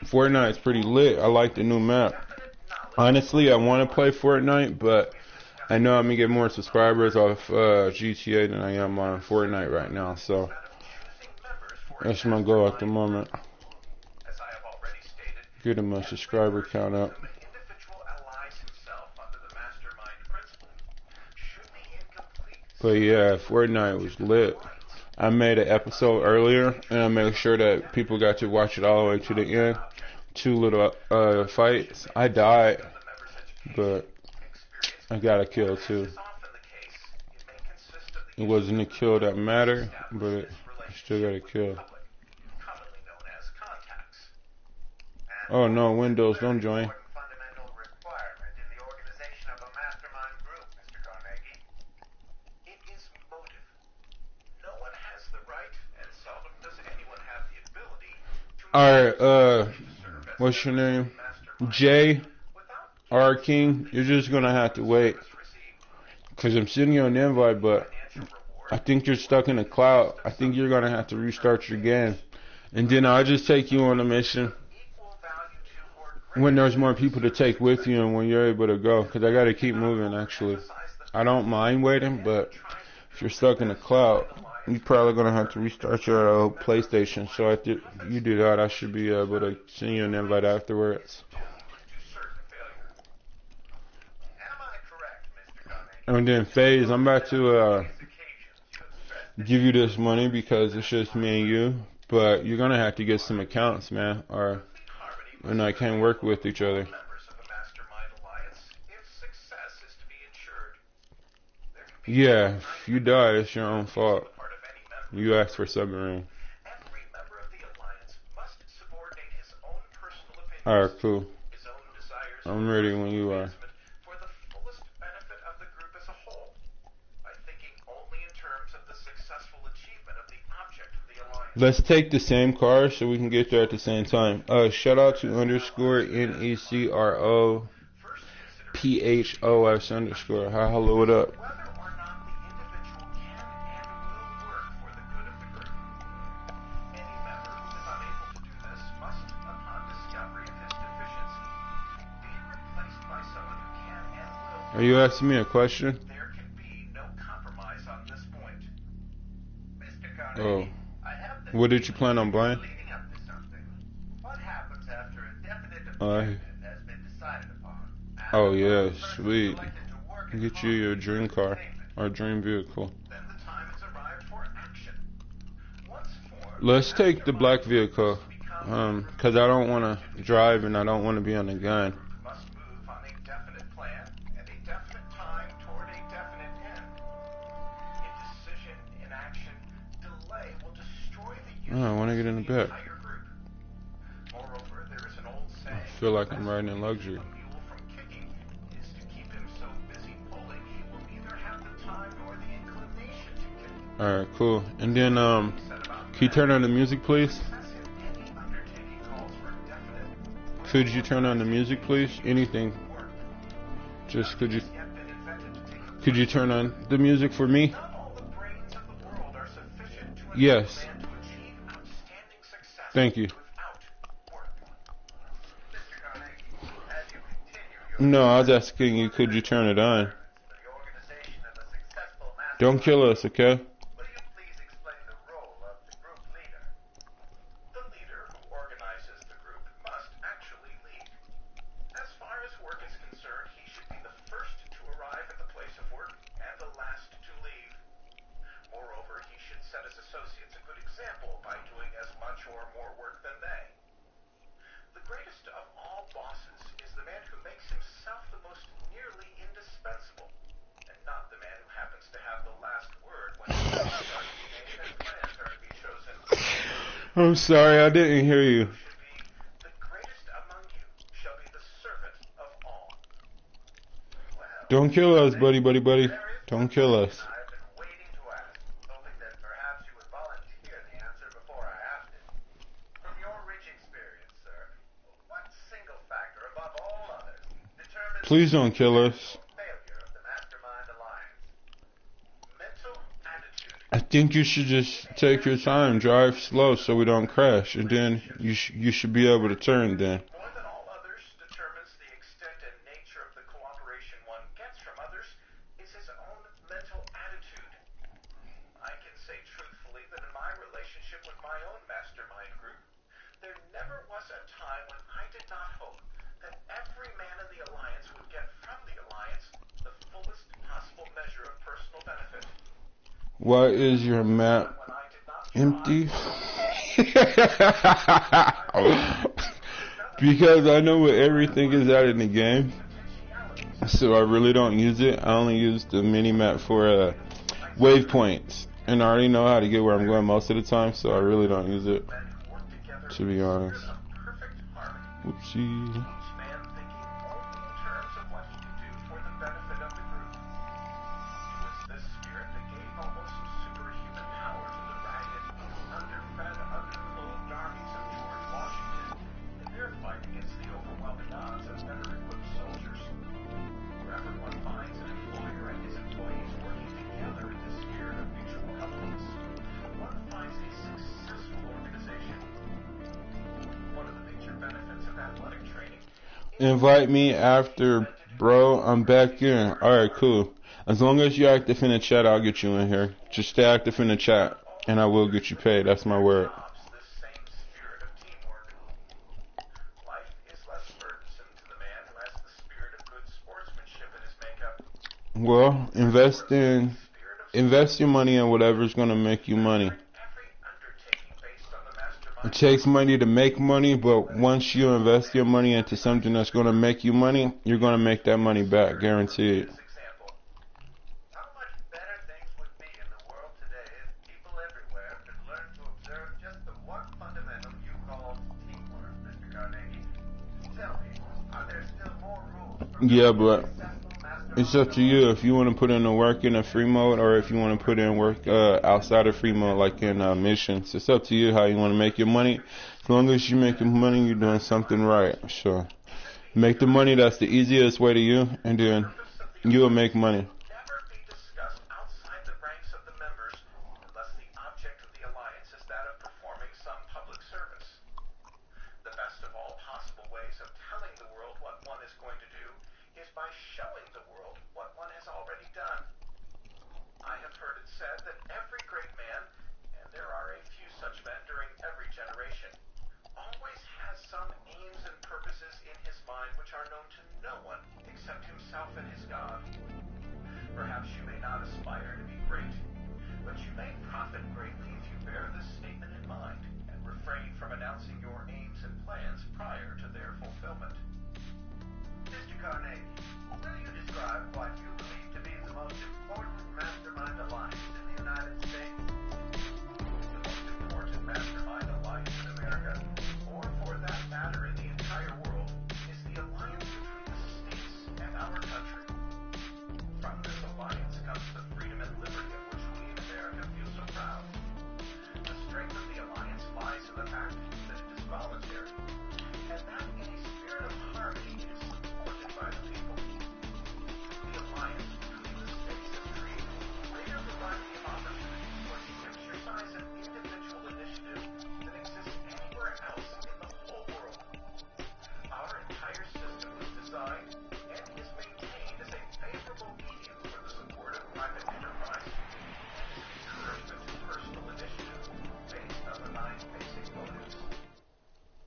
Fortnite's pretty lit. I like the new map. Honestly, I want to play Fortnite, but I know I'm going to get more subscribers off GTA than I am on Fortnite right now. So Choosing members for that's my goal at the moment. as I have already stated, Getting my subscriber count up. whom an individual allies himself under the mastermind principle should be in complete But yeah, Fortnite was lit. I made an episode earlier, and I made sure that people got to watch it all the way to the end. 2 little fights. I died, but I got a kill too. often the case. It may consist of the It wasn't a kill that mattered, but I still got a kill. commonly known as contacts. Oh no, Windows, don't join. Important fundamental requirement in the organization of a mastermind group, Mr. Carnegie. It is motive. No one has the right, and seldom does anyone have the ability to Alright, serve as what's your name? mastermind J without R King. You're just gonna have to wait, received cause I'm sending you an invite, but financial reward. I think you're stuck in the cloud. I think you're gonna have to restart your game, and then I'll just take you on a mission Equal value to or greater when there's more people to take with you and when you're able to go. Cause I gotta keep moving actually. I don't mind waiting, but if you're stuck in the cloud, you're probably gonna have to restart your PlayStation. So after you do that, I should be able to send you an invite afterwards. to certain failure. Am I correct, Mr. Carnegie? And then Phase, I'm about to Occasions you have stressed give you this money because it's just me and you, but you're gonna have to get some accounts, man, or and I can't work with each other. Members of a mastermind alliance, if success is to be ensured, there can be Yeah, if you die, it's your own fault. part of any member You asked for submarine. Every member of the alliance must subordinate his own personal opinions, Alright, cool. his own desires I'm for ready personal when you are. advancement for the fullest benefit of the group as a whole, by thinking only in terms of the successful achievement of the object of the alliance. Let's take the same car so we can get there at the same time. Shout out to underscore NECRO First, consider PHOS underscore. Hi, hello, what up? whether or not the individual can and will work for the good of the group. Any member who is unable to do this must, upon discovery of his deficiency, be replaced by someone who can and will. Are you asking me a question? There can be no compromise on this point. Mr. Oh. Carnegie, I have the What did you plan on buying? leading up to something. What happens after a definite Uh, objective has been decided upon? Oh, yeah, The person sweet. selected to work in Get you your dream car or dream vehicle. Then the time has arrived for action. Once formed, Let's take the black vehicle. Cause I don't want to drive and I don't want to be on the gun. must move on a definite plan and a definite time toward a definite end. Indecision, inaction, delay will destroy the Oh, I want to get in the back. entire group. Moreover, there is an old saying. I feel like I'm riding in luxury. A mule from kicking is to keep him so busy pulling he will neither have the time nor the inclination to kick. Alright, cool. And then, Said about can you turn on the music, please? excessive, any undertaking calls for definite Could you turn on the music, please? Anything. work. Just could you Yet been invented to take could you turn on the music for me? Not all the brains of the world are sufficient to enable Yes. man to achieve outstanding success Thank you. without work. Mr. Carnegie, as you continue your No, I was asking you, could you turn it on? for the organization of a successful master, Don't kill us, okay? will you please explain the role of the group leader? The leader who organizes the group must actually lead. As far as work is concerned, he should be the first to arrive at the place of work and the last to leave. Moreover, he should set his associates a good example by doing as much or more work than they. The greatest of all bosses is the man who makes himself the most nearly indispensable, and not the man who happens to have the last word when decisions are to be made and plans are to be chosen. I'm sorry, I didn't hear you. Should be the greatest among you shall be the servant of all. Well, Don't kill us, buddy. Don't kill us. I've been waiting to ask, hoping that perhaps you would volunteer the answer before I asked it. From your rich experience, sir, what single factor above all others determines Please don't kill us. the failure of the Mastermind Alliance? mental attitude. I think you should just take your time, drive slow so we don't crash, and then you should be able to turn then. More than all others determines the extent and nature of the cooperation one gets from others is his own mental attitude. I can say truthfully that in my relationship with my own mastermind group, there never was a time when I did not hope that every man in the alliance would get from the alliance the fullest possible measure of personal benefit. Why is your map When I did not empty? Because I know where everything is at in the game, so I really don't use it. I only use the mini map for waypoints, and I already know how to get where I'm going most of the time, so I really don't use it, men who work together to be honest. in perfect harmony. Whoopsie. Each man thinking only in terms of what he can do for the benefit of the group. It was this spirit that gave almost superhuman power to the ragged, underfed, underclothed armies of George Washington in their fight against the overwhelming odds of better equipped soldiers. Wherever one finds an employer and his employees working together in the spirit of mutual helpfulness, one finds a successful organization. One of the major benefits of athletic training Invite me after, bro. I'm back in. Alright, cool. As long as you're active in the chat, I'll get you in here. Just stay active in the chat, and I will get you paid. That's my word. adopts this same spirit of teamwork. Life is less burdensome to the man who has the spirit of good sportsmanship in his makeup. Well, invest your money in whatever's gonna make you money. Every undertaking based on the It mastermind takes money to make money, but once you invest your money into something that's gonna make you money, you're gonna make that money back, guaranteed. Example. How much better things would be in the world today if people everywhere Yeah, but it's up to you if you want to put in the work in a free mode or if you want to put in work outside of free mode, like in missions. It's up to you how you want to make your money. As long as you're making money, you're doing something right. So make the money. That's the easiest way to you, and then you'll make money. Never be discussed outside the ranks of the members unless the object of the alliance is that of performing some public service. The best of all possible ways of telling the world what one is going to do is by showing the world what one has already done. I have heard it said that every great man, and there are a few such men during every generation, always has some aims and purposes in his mind which are known to no one except himself and his God. Perhaps you may not aspire to be great, but you may profit greatly if you bear this statement in mind and refrain from announcing your aims and plans prior to their fulfillment. Mr. Carnegie, will you describe what you believe to be the most important mastermind alliance in the United States? The most important mastermind alliance in America, or for that matter in the entire world, is the alliance between the states and our country. From this alliance comes the freedom and liberty of which we in America feel so proud. The strength of the alliance lies in the fact that it is voluntary, and that in a spirit of harmony it is supported by the people. The alliance between the states has created a greater variety of opportunities for the exercise of individual initiative than exists anywhere else in the whole world. Our entire system was designed and is maintained as a favorable medium for the support of private enterprise and as an encouragement to personal initiative based on the 9 basic motives.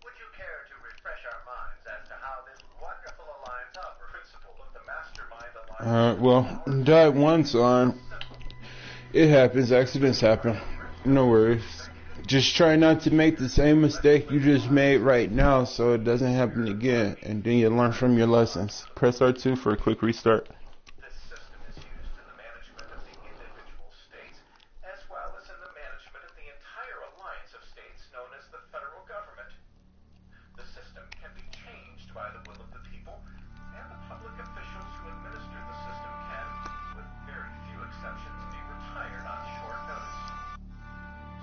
Would you care to refresh our minds as to how this wonderful alliance operates? Principle of the mastermind alliance. Well, that one song, it happens. Accidents happen. No worries. Just try not to make the same mistake you just made right now so it doesn't happen again, and then you learn from your lessons. Press R2 for a quick restart. This system is used in the management of the individual states as well as in the management of the entire alliance of states known as the federal government. The system can be changed by the will of the people, and the public officials who administer the system can, with very few exceptions, be retired on short notice.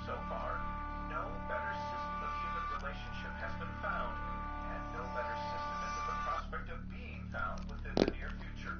So far, no better system of human relationship has been found, and no better system is in the prospect of being found within the near future.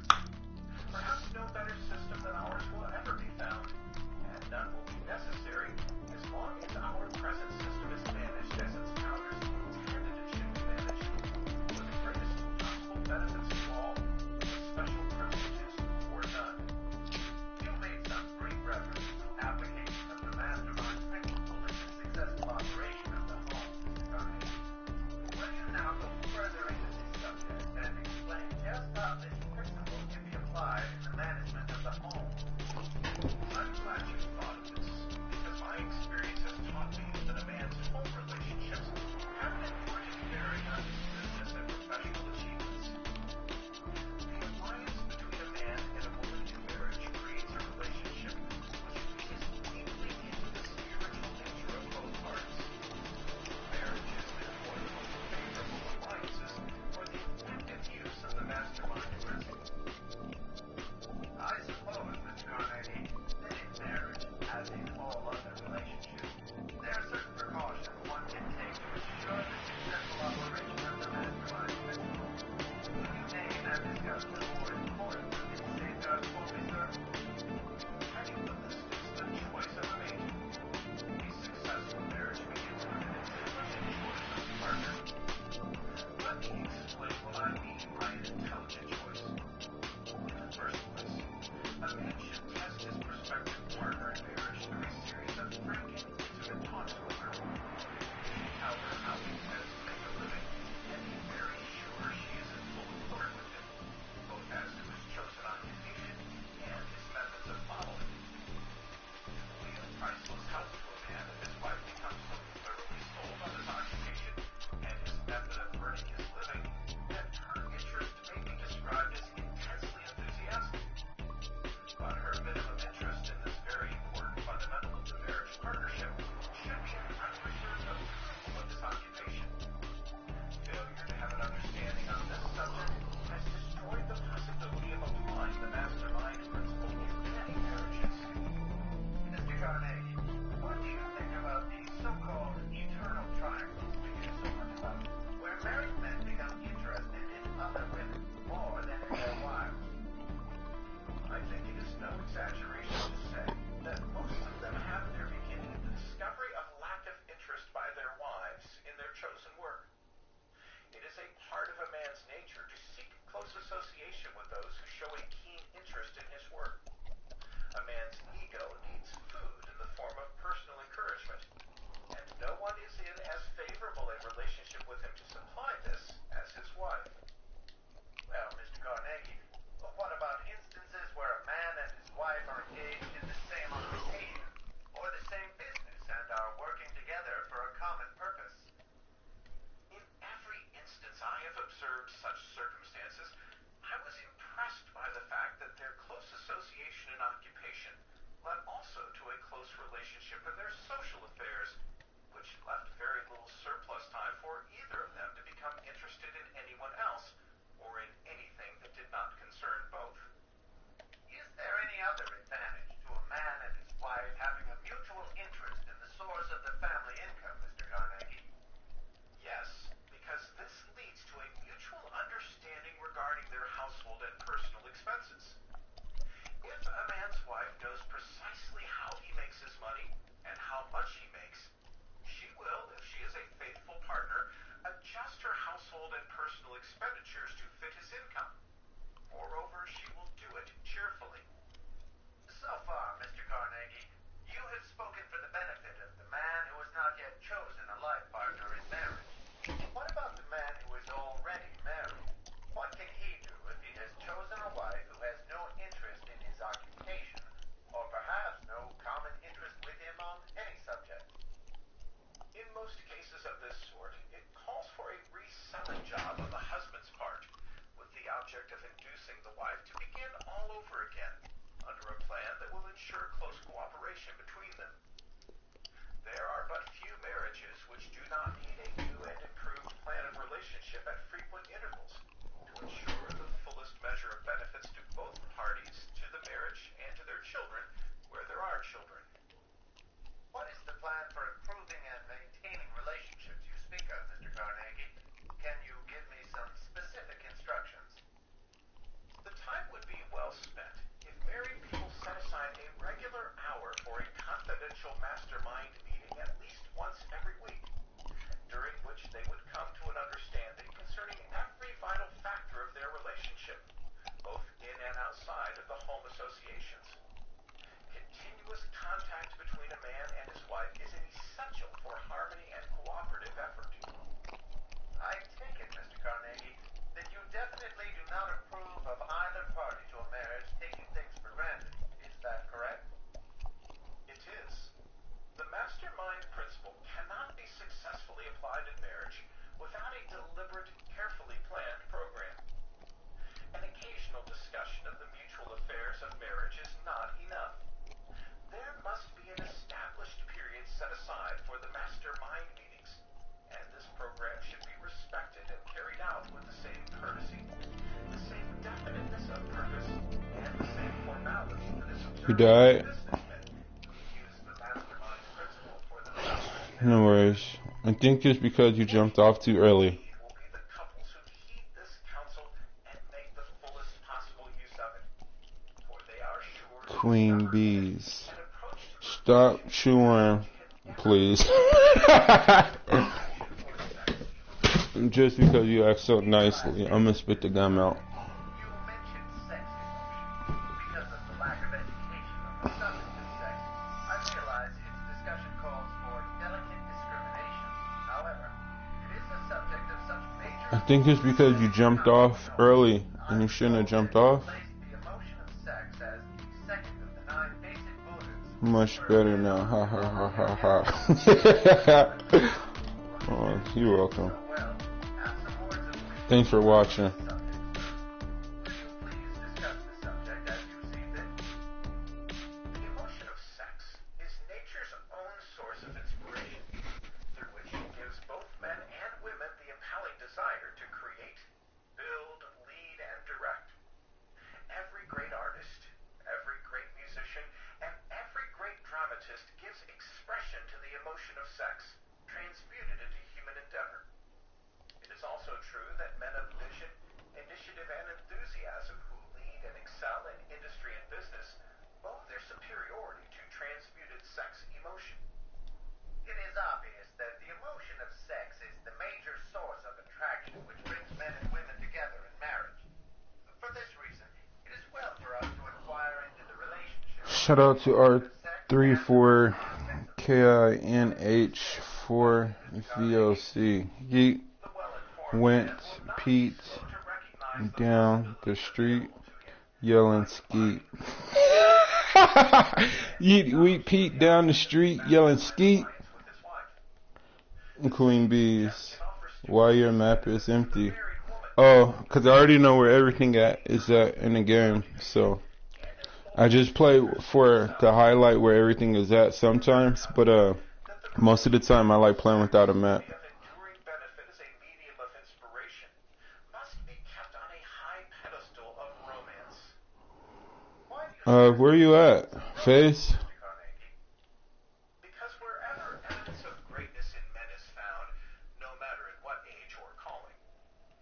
You died? businessmen who use the mastermind principle for themselves. No worries. I think it's because you jumped off too early. Will be the couples who heed this counsel and make the fullest possible use of it. For they are sure to Queen discover bees. an approach to Stop chewing, please. Just because you act so nicely, I'm gonna spit the gum out. You mentioned sex emotion. Because of the lack of education on the subject of sex, I realize its discussion calls for delicate discrimination. However, it is the subject of such major... I think it's because you jumped off early and you shouldn't have jumped off. ...placed the emotion of sex as the second of the 9 basic motives. Much better now. Ha ha ha ha ha. Oh, you're welcome. Well, have some words of wisdom. Thanks for watching. Please discuss the subject as you see fit. The emotion of sex is nature's own source of inspiration, through which it gives both men and women the impelling desire to create, build, lead, and direct. Every great artist, every great musician, and every great dramatist gives expression to the emotion of sex, transmuted into human endeavor. It is also true that men of vision, initiative, and enthusiasm who lead and excel in industry and business owe their superiority to transmuted sex emotion. It is obvious that the emotion of sex is the major source of attraction which brings men and women together in marriage. For this reason, it is well for us to inquire into the relationship. Shout out to R34KINH4VOC. Yeet went Pete down the street yelling skeet. Yeet went Pete down the street yelling skeet. Queen bees. Why your map is empty? Oh, because I already know where everything is at in the game, so I just play for to highlight where everything is at sometimes, but most of the time I like playing without a map. Where you at? Face? Because wherever evidence of greatness in men is found, no matter at what age or calling,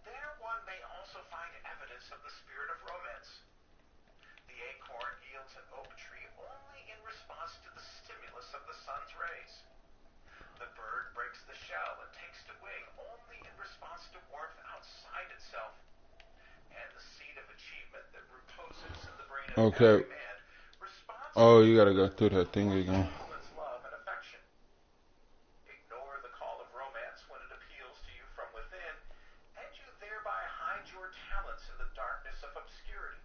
there one may also find evidence of the spirit of romance. The acorn yields an oak tree only in response to the stimulus of the sun's rays. The bird breaks the shell and takes to wing only in response to warmth outside itself. And the seed of achievement that reposes in the brain of every man responds Oh, you gotta go through that thing again. to love and affection. Ignore the call of romance when it appeals to you from within, and you thereby hide your talents in the darkness of obscurity.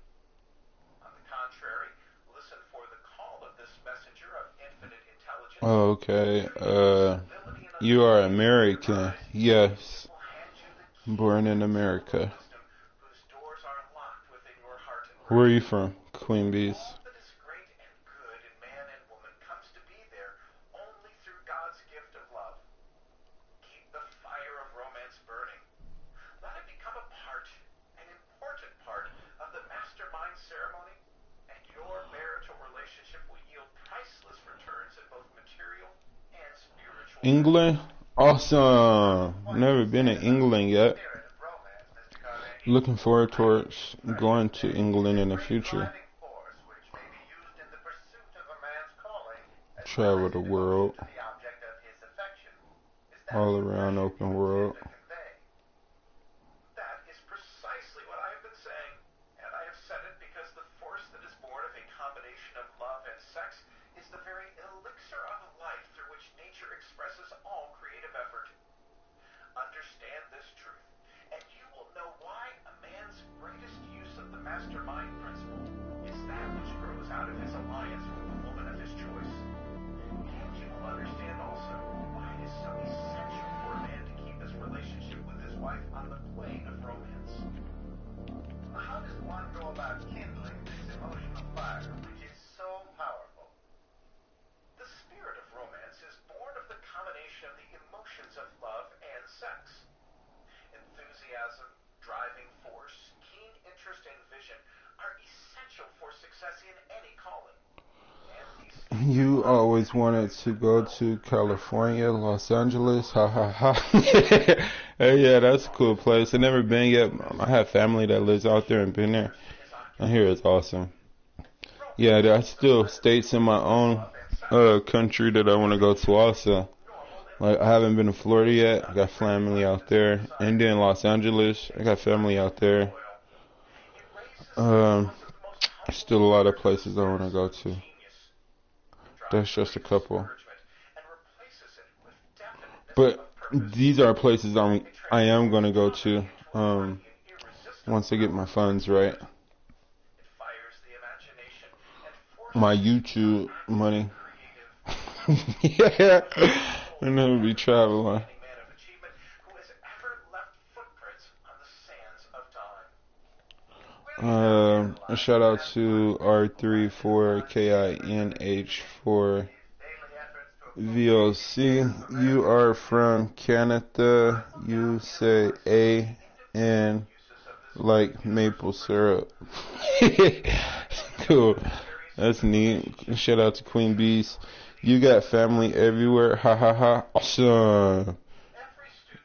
On the contrary, listen for the call of this messenger of infinite intelligence. Okay, you are American. Yes. Born in America. Whose doors are locked within your heart and Where are you from? Queen bees. all that is great and good in man and woman comes to be there only through God's gift of love. Keep the fire of romance burning. Let it become a part, an important part, of the mastermind ceremony, and your marital relationship will yield priceless returns in both material and spiritual. England? Awesome. Never been in England yet. Spirit of romance, Mr. Carnegie. Looking forward towards going to England in the future. Driving force which may be used in the pursuit of a man's calling, as Travel the devotion world. to the object of his affection. Is that All the around impression open you world. intend to convey? That is precisely what I have been saying, and I have said it because the force that is born of a combination of love and sex is the very elixir of life through which nature expresses all creative effort. Understand this truth, and you will know why a man's greatest use of the mastermind principle is that which grows out of his alliance with the woman of his choice. And you will understand also why it is so essential for a man to keep his relationship with his wife on the plane of romance. How does one go about kindling this emotional fire, which is so powerful? The spirit of romance is born of the combination of the emotions of love and sex. Enthusiasm, driving force, keen interest, and vision are essential for success in any calling. You always wanted to go to California, Los Angeles, ha ha ha. Hey, yeah, that's a cool place. I've never been yet. I have family that lives out there and been there. I hear it's awesome. Yeah, there's still states in my own country that I want to go to also. Like, I haven't been to Florida yet. I got family out there. And then Los Angeles, I got family out there. Still a lot of places I want to go to. That's just a couple. But these are places I am going to go to once I get my funds right. My YouTube money. Yeah. And then we'll be traveling. A shout out to R34KINH4VOC. You are from Canada. You say A and like maple syrup. Cool. That's neat. Shout out to Queen Bees. You got family everywhere. Ha ha ha. Awesome.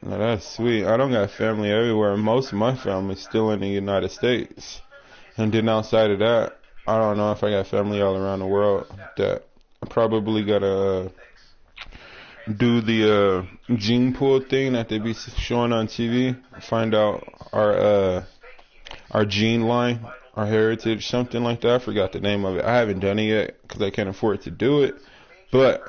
Now that's sweet. I don't got family everywhere. Most of my family's still in the United States. And then outside of that, I don't know if I got family all around the world. That I probably gotta do the gene pool thing that they be showing on TV. Find out our gene line, our heritage, something like that. I forgot the name of it. I haven't done it yet because I can't afford to do it. But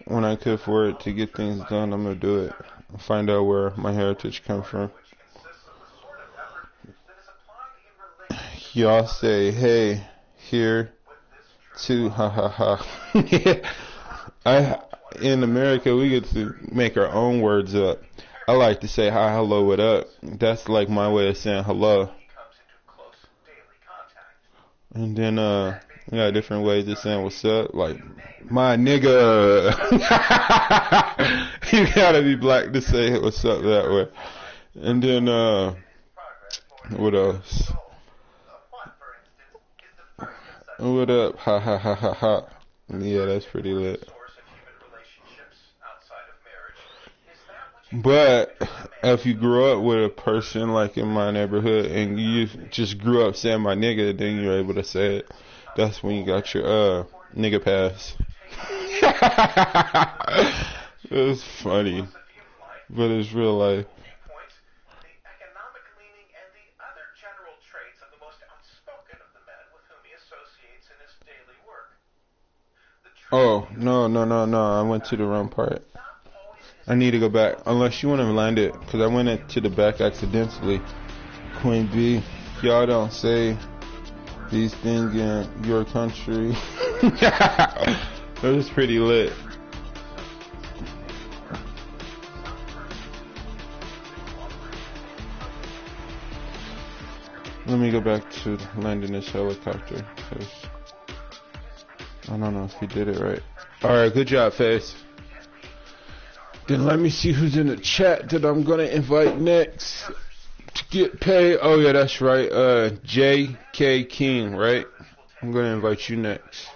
when I could afford to get things done, I'm gonna do it. Find out where my heritage comes from. Y'all say hey here too, ha ha ha. In America we get to make our own words up. I like to say hi, hello, what up. That's like my way of saying hello. And then we got different ways of saying what's up, like my nigga. You gotta be black to say what's up that way. And then what else? What up? Ha ha ha ha ha. Yeah, that's pretty lit. But if you grew up with a person like in my neighborhood and you just grew up saying my nigga, then you're able to say it. That's when you got your nigga pass. It's funny, but it's real life. Oh, no. I went to the wrong part. I need to go back. Unless you want to land it, because I went into the back accidentally. Queen B, y'all don't say these things in your country. It was pretty lit. Let me go back to landing this helicopter, because I don't know if he did it right. Alright, good job, Face. Then let me see who's in the chat that I'm gonna invite next to get paid. Oh yeah, that's right. J.K. King, right? I'm gonna invite you next.